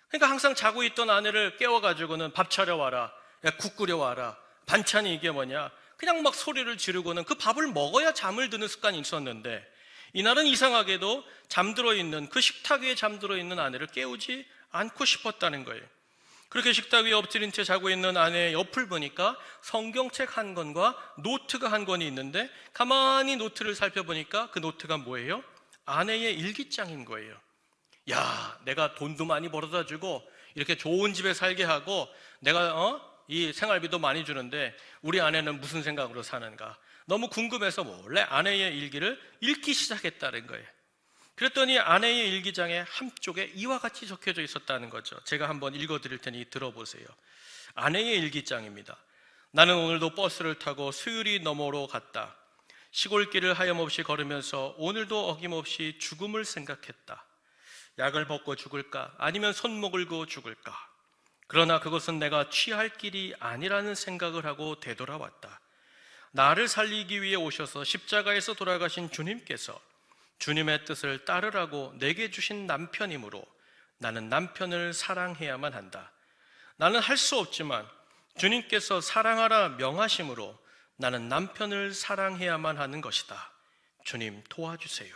그러니까 항상 자고 있던 아내를 깨워가지고는 밥 차려와라, 야, 국 끓여와라, 반찬이 이게 뭐냐, 그냥 막 소리를 지르고는 그 밥을 먹어야 잠을 드는 습관이 있었는데 이날은 이상하게도 잠들어 있는 그 식탁 위에 잠들어 있는 아내를 깨우지 않고 싶었다는 거예요. 그렇게 식탁 위에 엎드린 채 자고 있는 아내의 옆을 보니까 성경책 한 권과 노트가 한 권이 있는데 가만히 노트를 살펴보니까 그 노트가 뭐예요? 아내의 일기장인 거예요. 야, 내가 돈도 많이 벌어다 주고 이렇게 좋은 집에 살게 하고 내가 이 생활비도 많이 주는데 우리 아내는 무슨 생각으로 사는가? 너무 궁금해서 몰래 아내의 일기를 읽기 시작했다는 거예요. 그랬더니 아내의 일기장에 한쪽에 이와 같이 적혀져 있었다는 거죠. 제가 한번 읽어드릴 테니 들어보세요. 아내의 일기장입니다. 나는 오늘도 버스를 타고 수유리 너머로 갔다. 시골길을 하염없이 걸으면서 오늘도 어김없이 죽음을 생각했다. 약을 먹고 죽을까? 아니면 손목을 그어 죽을까? 그러나 그것은 내가 취할 길이 아니라는 생각을 하고 되돌아왔다. 나를 살리기 위해 오셔서 십자가에서 돌아가신 주님께서 주님의 뜻을 따르라고 내게 주신 남편이므로 나는 남편을 사랑해야만 한다. 나는 할 수 없지만 주님께서 사랑하라 명하심으로 나는 남편을 사랑해야만 하는 것이다. 주님 도와주세요.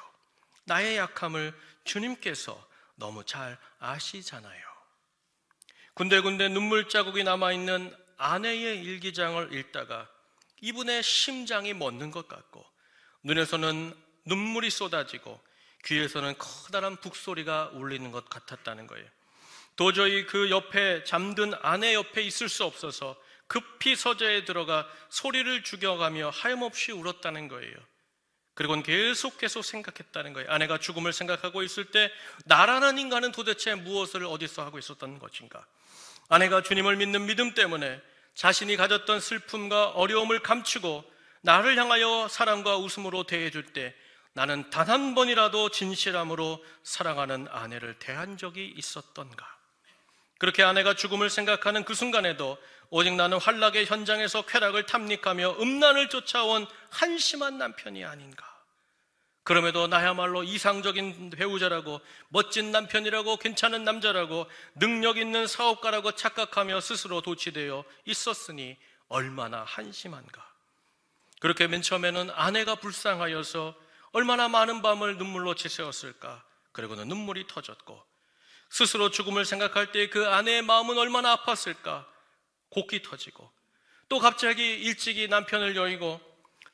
나의 약함을 주님께서 너무 잘 아시잖아요. 군데군데 눈물 자국이 남아있는 아내의 일기장을 읽다가 이분의 심장이 멎는 것 같고 눈에서는 눈물이 쏟아지고 귀에서는 커다란 북소리가 울리는 것 같았다는 거예요. 도저히 그 옆에 잠든 아내 옆에 있을 수 없어서 급히 서재에 들어가 소리를 죽여가며 하염없이 울었다는 거예요. 그리고는 계속 생각했다는 거예요. 아내가 죽음을 생각하고 있을 때 나라는 인간은 도대체 무엇을 어디서 하고 있었던 것인가? 아내가 주님을 믿는 믿음 때문에 자신이 가졌던 슬픔과 어려움을 감추고 나를 향하여 사랑과 웃음으로 대해줄 때 나는 단 한 번이라도 진실함으로 사랑하는 아내를 대한 적이 있었던가? 그렇게 아내가 죽음을 생각하는 그 순간에도 오직 나는 환락의 현장에서 쾌락을 탐닉하며 음란을 쫓아온 한심한 남편이 아닌가? 그럼에도 나야말로 이상적인 배우자라고 멋진 남편이라고 괜찮은 남자라고 능력 있는 사업가라고 착각하며 스스로 도취되어 있었으니 얼마나 한심한가? 그렇게 맨 처음에는 아내가 불쌍하여서 얼마나 많은 밤을 눈물로 지새웠을까? 그리고는 눈물이 터졌고 스스로 죽음을 생각할 때 그 아내의 마음은 얼마나 아팠을까? 곡기 터지고 또 갑자기 일찍이 남편을 여의고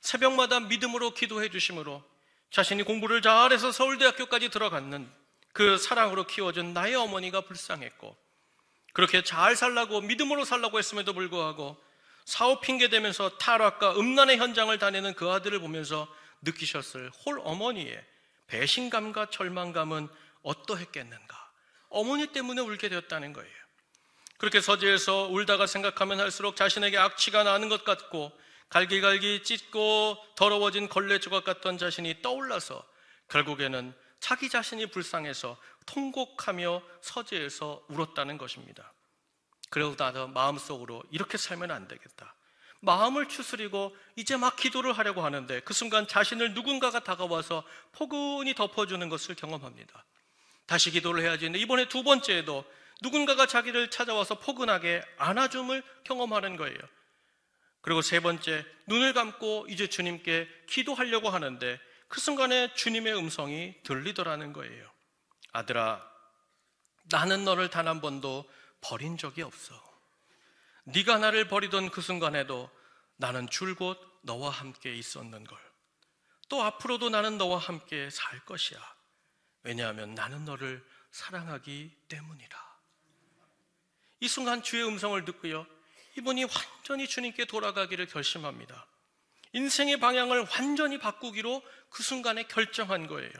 새벽마다 믿음으로 기도해 주심으로 자신이 공부를 잘해서 서울대학교까지 들어갔는 그 사랑으로 키워준 나의 어머니가 불쌍했고 그렇게 잘 살라고 믿음으로 살라고 했음에도 불구하고 사업 핑계대면서 타락과 음란의 현장을 다니는 그 아들을 보면서 느끼셨을 홀 어머니의 배신감과 절망감은 어떠했겠는가? 어머니 때문에 울게 되었다는 거예요. 그렇게 서재에서 울다가 생각하면 할수록 자신에게 악취가 나는 것 같고 갈기갈기 찢고 더러워진 걸레 조각 같던 자신이 떠올라서 결국에는 자기 자신이 불쌍해서 통곡하며 서재에서 울었다는 것입니다. 그러고 나서 마음속으로 이렇게 살면 안 되겠다. 마음을 추스리고 이제 막 기도를 하려고 하는데 그 순간 자신을 누군가가 다가와서 포근히 덮어주는 것을 경험합니다. 다시 기도를 해야지 했는데 이번에 두 번째에도 누군가가 자기를 찾아와서 포근하게 안아줌을 경험하는 거예요. 그리고 세 번째, 눈을 감고 이제 주님께 기도하려고 하는데 그 순간에 주님의 음성이 들리더라는 거예요. 아들아, 나는 너를 단 한 번도 버린 적이 없어. 네가 나를 버리던 그 순간에도 나는 줄곧 너와 함께 있었는걸. 또 앞으로도 나는 너와 함께 살 것이야. 왜냐하면 나는 너를 사랑하기 때문이라. 이 순간 주의 음성을 듣고요, 이분이 완전히 주님께 돌아가기를 결심합니다. 인생의 방향을 완전히 바꾸기로 그 순간에 결정한 거예요.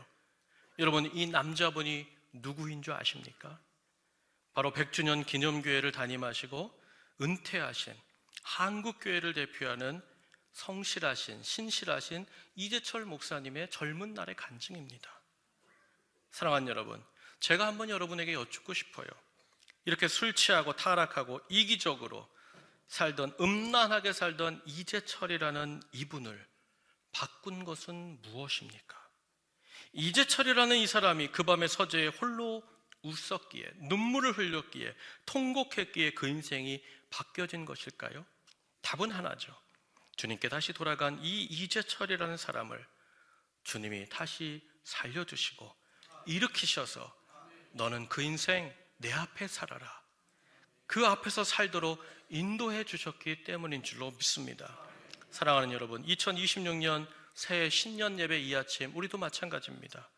여러분, 이 남자분이 누구인 줄 아십니까? 바로 100주년 기념교회를 담임하시고 은퇴하신 한국교회를 대표하는 성실하신 신실하신 이재철 목사님의 젊은 날의 간증입니다. 사랑하는 여러분, 제가 한번 여러분에게 여쭙고 싶어요. 이렇게 술 취하고 타락하고 이기적으로 살던, 음란하게 살던 이재철이라는 이분을 바꾼 것은 무엇입니까? 이재철이라는 이 사람이 그 밤에 서재에 홀로 웃었기에, 눈물을 흘렸기에, 통곡했기에 그 인생이 바뀌어진 것일까요? 답은 하나죠. 주님께 다시 돌아간 이 이재철이라는 사람을 주님이 다시 살려주시고 일으키셔서 너는 그 인생 내 앞에 살아라, 그 앞에서 살도록 인도해 주셨기 때문인 줄로 믿습니다. 사랑하는 여러분, 2026년 새해 신년 예배 이 아침 우리도 마찬가지입니다.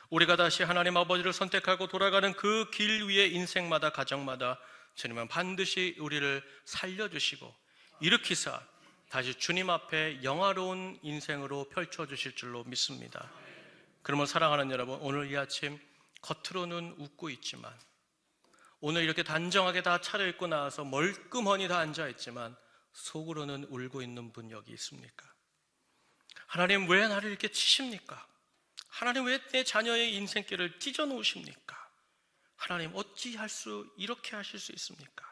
우리가 다시 하나님 아버지를 선택하고 돌아가는 그 길 위에 인생마다 가정마다 주님은 반드시 우리를 살려주시고 일으키사 다시 주님 앞에 영화로운 인생으로 펼쳐주실 줄로 믿습니다. 그러면 사랑하는 여러분, 오늘 이 아침 겉으로는 웃고 있지만, 오늘 이렇게 단정하게 다 차려입고 나와서 멀끔하니 다 앉아있지만 속으로는 울고 있는 분 여기 있습니까? 하나님, 왜 나를 이렇게 치십니까? 하나님, 왜 내 자녀의 인생길을 찢어놓으십니까? 하나님, 어찌할 수 이렇게 하실 수 있습니까?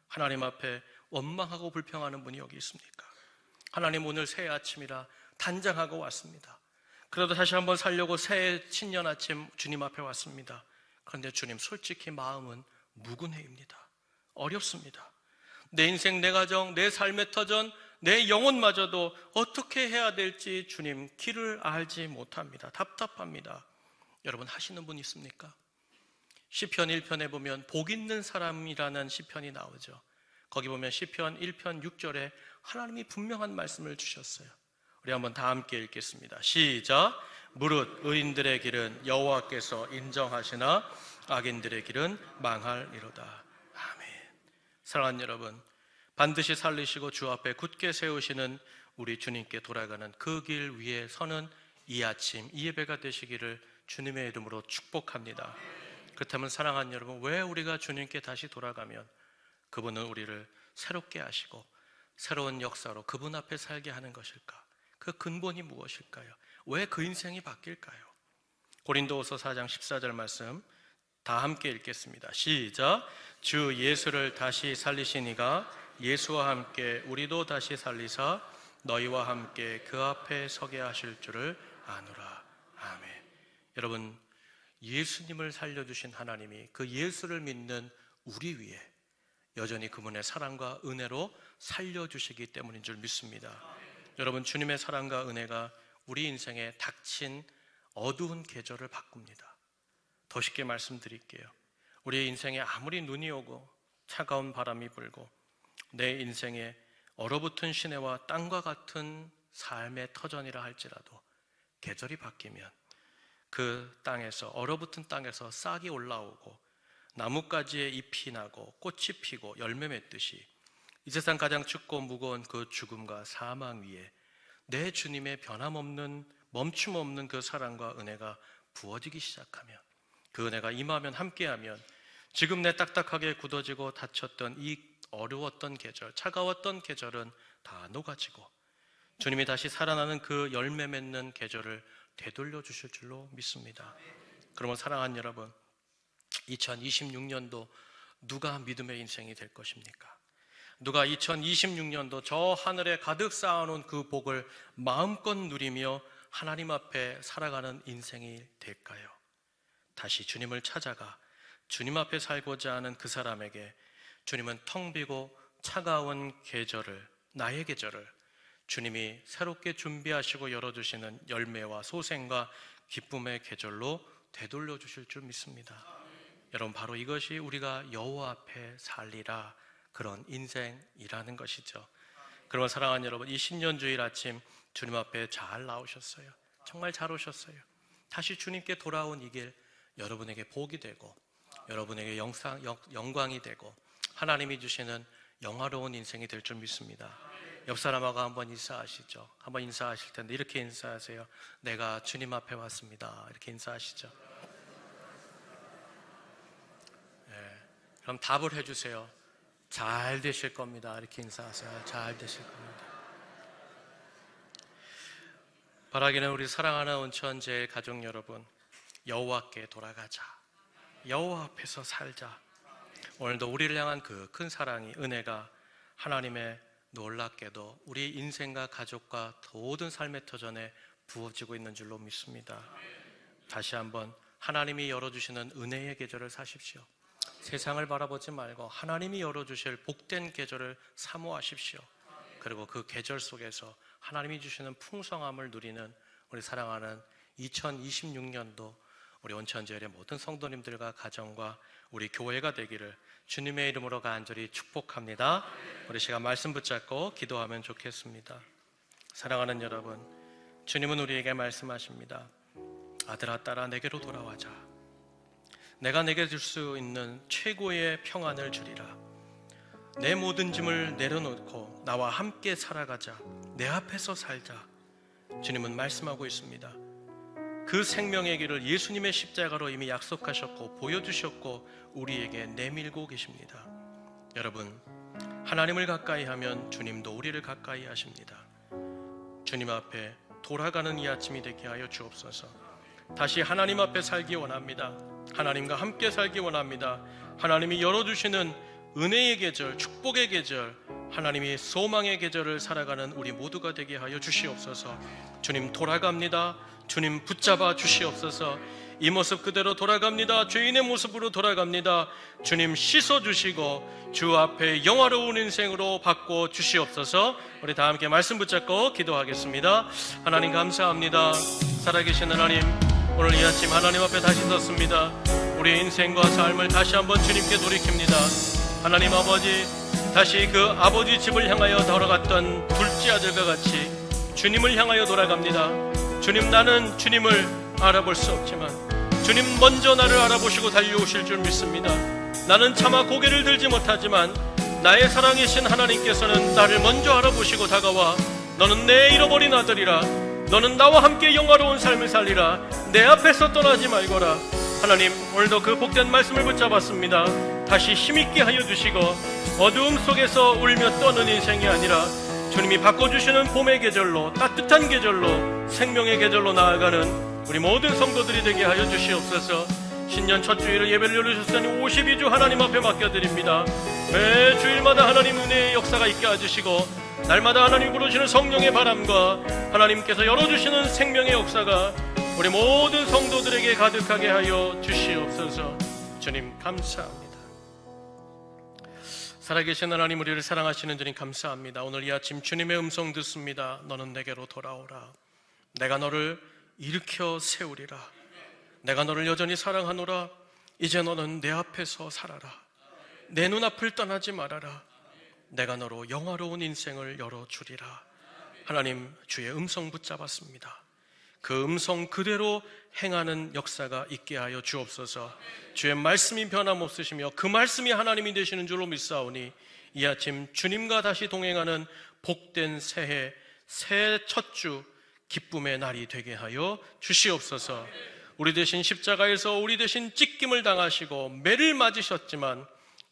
하나님 앞에 원망하고 불평하는 분이 여기 있습니까? 하나님, 오늘 새해 아침이라 단장하고 왔습니다. 그래도 다시 한번 살려고 새해 신년 아침 주님 앞에 왔습니다. 그런데 주님, 솔직히 마음은 무근해입니다. 어렵습니다. 내 인생, 내 가정, 내 삶의 터전, 내 영혼마저도 어떻게 해야 될지 주님 길을 알지 못합니다. 답답합니다. 여러분, 하시는 분 있습니까? 시편 1편에 보면 복 있는 사람이라는 시편이 나오죠. 거기 보면 시편 1편 6절에 하나님이 분명한 말씀을 주셨어요. 우리 한번 다 함께 읽겠습니다. 시작. 무릇 의인들의 길은 여호와께서 인정하시나 악인들의 길은 망할이로다. 아멘. 사랑하는 여러분, 반드시 살리시고 주 앞에 굳게 세우시는 우리 주님께 돌아가는 그 길 위에 서는 이 아침, 이 예배가 되시기를 주님의 이름으로 축복합니다. 그렇다면 사랑하는 여러분, 왜 우리가 주님께 다시 돌아가면 그분은 우리를 새롭게 하시고 새로운 역사로 그분 앞에 살게 하는 것일까? 그 근본이 무엇일까요? 왜 그 인생이 바뀔까요? 고린도후서 4장 14절 말씀 다 함께 읽겠습니다. 시작. 주 예수를 다시 살리신 이가 예수와 함께 우리도 다시 살리사 너희와 함께 그 앞에 서게 하실 줄을 아노라. 아멘. 여러분, 예수님을 살려주신 하나님이 그 예수를 믿는 우리 위에 여전히 그분의 사랑과 은혜로 살려주시기 때문인 줄 믿습니다. 여러분, 주님의 사랑과 은혜가 우리 인생에 닥친 어두운 계절을 바꿉니다. 더 쉽게 말씀드릴게요. 우리의 인생에 아무리 눈이 오고 차가운 바람이 불고 내 인생에 얼어붙은 시내와 땅과 같은 삶의 터전이라 할지라도 계절이 바뀌면 그 땅에서, 얼어붙은 땅에서 싹이 올라오고 나뭇가지에 잎이 나고 꽃이 피고 열매 맺듯이 이 세상 가장 춥고 무거운 그 죽음과 사망 위에 내 주님의 변함없는, 멈춤 없는 그 사랑과 은혜가 부어지기 시작하면, 그 은혜가 임하면, 함께하면 지금 내 딱딱하게 굳어지고 닫혔던 이 어려웠던 계절, 차가웠던 계절은 다 녹아지고 주님이 다시 살아나는 그 열매 맺는 계절을 되돌려 주실 줄로 믿습니다. 그러면 사랑하는 여러분, 2026년도 누가 믿음의 인생이 될 것입니까? 누가 2026년도 저 하늘에 가득 쌓아놓은 그 복을 마음껏 누리며 하나님 앞에 살아가는 인생이 될까요? 다시 주님을 찾아가 주님 앞에 살고자 하는 그 사람에게 주님은 텅 비고 차가운 계절을, 나의 계절을 주님이 새롭게 준비하시고 열어주시는 열매와 소생과 기쁨의 계절로 되돌려 주실 줄 믿습니다. 여러분, 바로 이것이 우리가 여호와 앞에 살리라, 그런 인생이라는 것이죠. 그러면 사랑하는 여러분, 이 신년주일 아침 주님 앞에 잘 나오셨어요. 정말 잘 오셨어요. 다시 주님께 돌아온 이 길 여러분에게 복이 되고 여러분에게 영광이 되고 하나님이 주시는 영화로운 인생이 될 줄 믿습니다. 옆 사람하고 한번 인사하시죠. 한번 인사하실 텐데 이렇게 인사하세요. 내가 주님 앞에 왔습니다. 이렇게 인사하시죠. 네. 그럼 답을 해주세요. 잘 되실 겁니다. 이렇게 인사하세요. 잘 되실 겁니다. 바라기는 우리 사랑하는 온천제 가족 여러분, 여호와께 돌아가자. 여호와 앞에서 살자. 오늘도 우리를 향한 그 큰 사랑이, 은혜가 하나님의 놀랍게도 우리 인생과 가족과 모든 삶의 터전에 부어지고 있는 줄로 믿습니다. 다시 한번 하나님이 열어주시는 은혜의 계절을 사십시오. 세상을 바라보지 말고 하나님이 열어주실 복된 계절을 사모하십시오. 그리고 그 계절 속에서 하나님이 주시는 풍성함을 누리는 우리 사랑하는 2026년도 우리 온천제일의 모든 성도님들과 가정과 우리 교회가 되기를 주님의 이름으로 간절히 축복합니다. 우리 시간 말씀 붙잡고 기도하면 좋겠습니다. 사랑하는 여러분, 주님은 우리에게 말씀하십니다. 아들아 딸아 내게로 돌아와자. 내가 내게 줄 수 있는 최고의 평안을 주리라. 내 모든 짐을 내려놓고 나와 함께 살아가자. 내 앞에서 살자. 주님은 말씀하고 있습니다. 그 생명의 길을 예수님의 십자가로 이미 약속하셨고 보여주셨고 우리에게 내밀고 계십니다. 여러분, 하나님을 가까이 하면 주님도 우리를 가까이 하십니다. 주님 앞에 돌아가는 이 아침이 되게 하여 주옵소서. 다시 하나님 앞에 살기 원합니다. 하나님과 함께 살기 원합니다. 하나님이 열어주시는 은혜의 계절, 축복의 계절, 하나님이 소망의 계절을 살아가는 우리 모두가 되게 하여 주시옵소서. 주님 돌아갑니다. 주님 붙잡아 주시옵소서. 이 모습 그대로 돌아갑니다. 죄인의 모습으로 돌아갑니다. 주님 씻어주시고 주 앞에 영화로운 인생으로 바꿔 주시옵소서. 우리 다 함께 말씀 붙잡고 기도하겠습니다. 하나님 감사합니다. 살아계신 하나님, 오늘 이 아침 하나님 앞에 다시 섰습니다. 우리의 인생과 삶을 다시 한번 주님께 돌이킵니다. 하나님 아버지, 다시 그 아버지 집을 향하여 돌아갔던 둘째 아들과 같이 주님을 향하여 돌아갑니다. 주님, 나는 주님을 알아볼 수 없지만 주님 먼저 나를 알아보시고 달려오실 줄 믿습니다. 나는 차마 고개를 들지 못하지만 나의 사랑이신 하나님께서는 나를 먼저 알아보시고 다가와 너는 내 잃어버린 아들이라, 너는 나와 함께 영화로운 삶을 살리라, 내 앞에서 떠나지 말거라. 하나님, 오늘도 그 복된 말씀을 붙잡았습니다. 다시 힘있게 하여 주시고 어두움 속에서 울며 떠는 인생이 아니라 주님이 바꿔주시는 봄의 계절로, 따뜻한 계절로, 생명의 계절로 나아가는 우리 모든 성도들이 되게 하여 주시옵소서. 신년 첫 주일을 예배를 열어주셨으니 52주 하나님 앞에 맡겨드립니다. 매 주일마다 하나님 은혜의 역사가 있게 해주시고 날마다 하나님 부르시는 성령의 바람과 하나님께서 열어주시는 생명의 역사가 우리 모든 성도들에게 가득하게 하여 주시옵소서. 주님 감사합니다. 살아계신 하나님, 우리를 사랑하시는 주님 감사합니다. 오늘 이 아침 주님의 음성 듣습니다. 너는 내게로 돌아오라. 내가 너를 일으켜 세우리라. 내가 너를 여전히 사랑하노라. 이제 너는 내 앞에서 살아라. 내 눈앞을 떠나지 말아라. 내가 너로 영화로운 인생을 열어주리라. 하나님, 주의 음성 붙잡았습니다. 그 음성 그대로 행하는 역사가 있게 하여 주옵소서. 주의 말씀이 변함없으시며 그 말씀이 하나님이 되시는 줄로 믿사오니 이 아침 주님과 다시 동행하는 복된 새해, 새 첫 주 기쁨의 날이 되게 하여 주시옵소서. 우리 대신 십자가에서 우리 대신 찢김을 당하시고 매를 맞으셨지만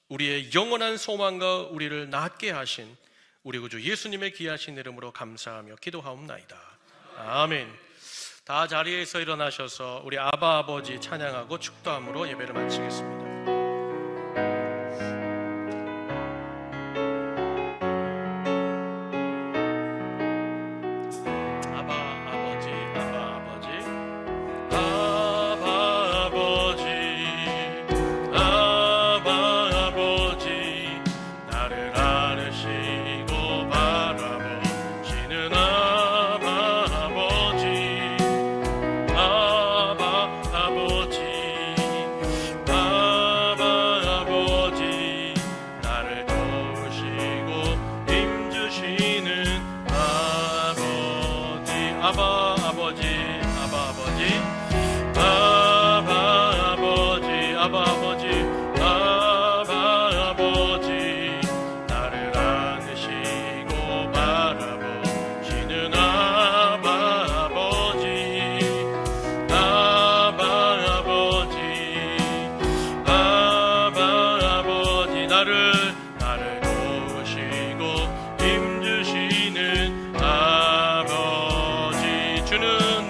우리의 영원한 소망과 우리를 낫게 하신 우리 구주 예수님의 귀하신 이름으로 감사하며 기도하옵나이다. 아멘. 다 자리에서 일어나셔서 우리 아바 아버지 찬양하고 축도함으로 예배를 마치겠습니다.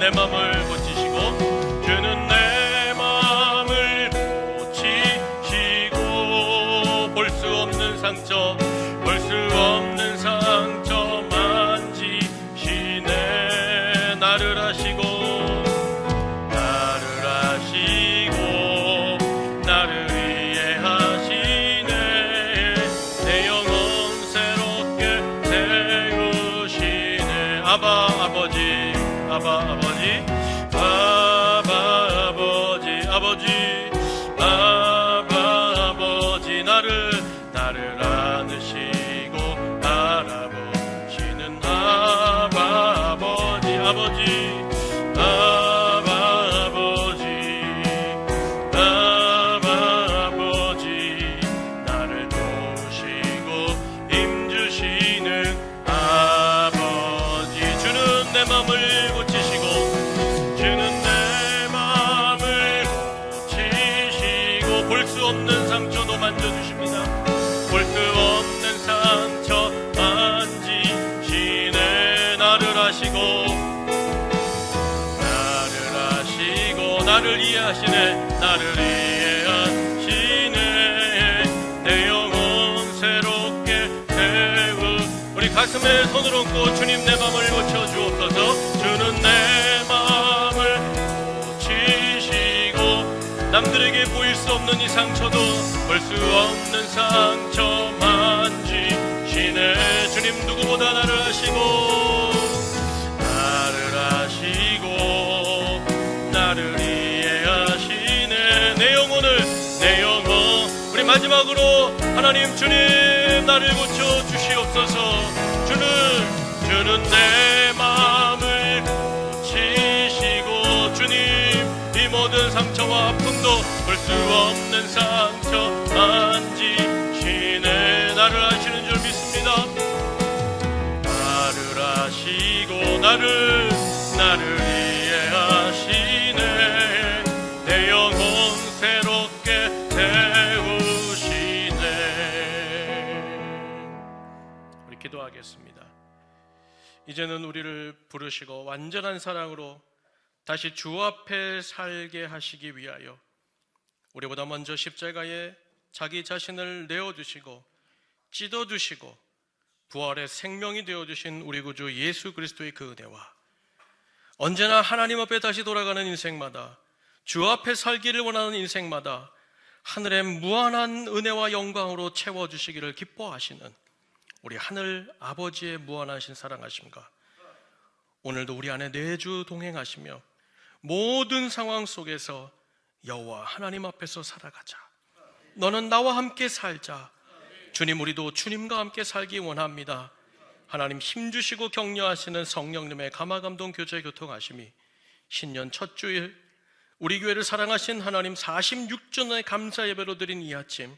내 맘을 고치시고 주는 내 맘을 고치시고 볼 수 없는 상처 볼 수 없는 상처 만지시네 나를 하시고 나를 위해 하시네 내 영혼 새롭게 세우시네 아바 아버지 나를 안으시고 바라보시는 아버지 나를 도우시고 힘주시는 아버지 주는 내 맘을 고치시고 볼 수 없는 상처도 만져주십니다. 볼 수 없는 상처 만지시네 나를 하시고 나를 이해하시네 내 영혼 새롭게 세우 우리 가슴에 손을 얹고 주님 내 맘을 고쳐주옵소서 주는 내 맘을 고치시고 남들에게 보일 수 없는 이 상처도 볼 수 없는 상처 만지시네 주님 누구보다 나를 하시고 나를 이해하시네 내 영혼 우리 마지막으로 하나님 주님 나를 고쳐 주시옵소서 주는 내 마음을 고치시고 주님 이 모든 상처와 아픔도 볼 수 없는 상처 만지시네 나를 아시는 줄 믿습니다 나를 아시고 나를 이해하시네 내 영혼 새롭게 세우시네 우리 기도하겠습니다 이제는 우리를 부르시고 완전한 사랑으로 다시 주 앞에 살게 하시기 위하여 우리보다 먼저 십자가에 자기 자신을 내어주시고 찢어주시고 부활의 생명이 되어주신 우리 구주 예수 그리스도의 그 은혜와 언제나 하나님 앞에 다시 돌아가는 인생마다 주 앞에 살기를 원하는 인생마다 하늘의 무한한 은혜와 영광으로 채워주시기를 기뻐하시는 우리 하늘 아버지의 무한하신 사랑하심과 오늘도 우리 안에 내주 동행하시며 모든 상황 속에서 여호와 하나님 앞에서 살아가자 너는 나와 함께 살자 주님 우리도 주님과 함께 살기 원합니다 하나님 힘주시고 격려하시는 성령님의 감화감동 교제 교통하심이 신년 첫 주일 우리 교회를 사랑하신 하나님 46주년의 감사 예배로 드린 이 아침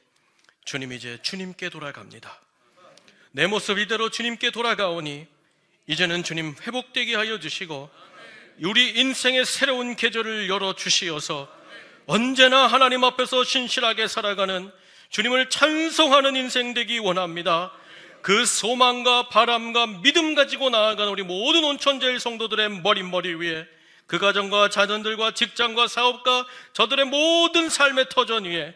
주님 이제 주님께 돌아갑니다 내 모습 이대로 주님께 돌아가오니 이제는 주님 회복되게 하여 주시고 우리 인생의 새로운 계절을 열어주시어서 언제나 하나님 앞에서 신실하게 살아가는 주님을 찬송하는 인생 되기 원합니다 그 소망과 바람과 믿음 가지고 나아가는 우리 모든 온천제일 성도들의 머리 위에 그 가정과 자녀들과 직장과 사업과 저들의 모든 삶의 터전 위에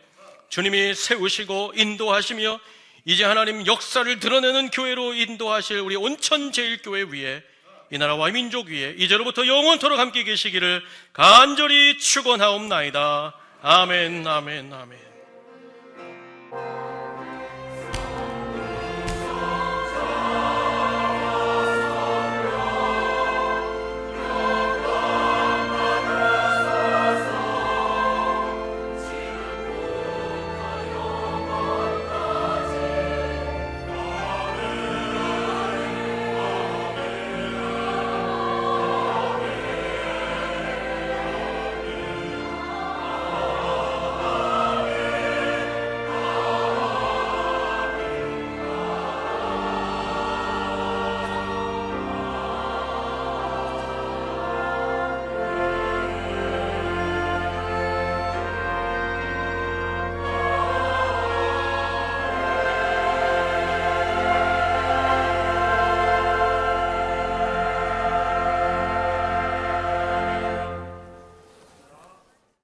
주님이 세우시고 인도하시며 이제 하나님 역사를 드러내는 교회로 인도하실 우리 온천제일교회 위에 이 나라와 민족 위에 이제로부터 영원토록 함께 계시기를 간절히 축원하옵나이다. 아멘.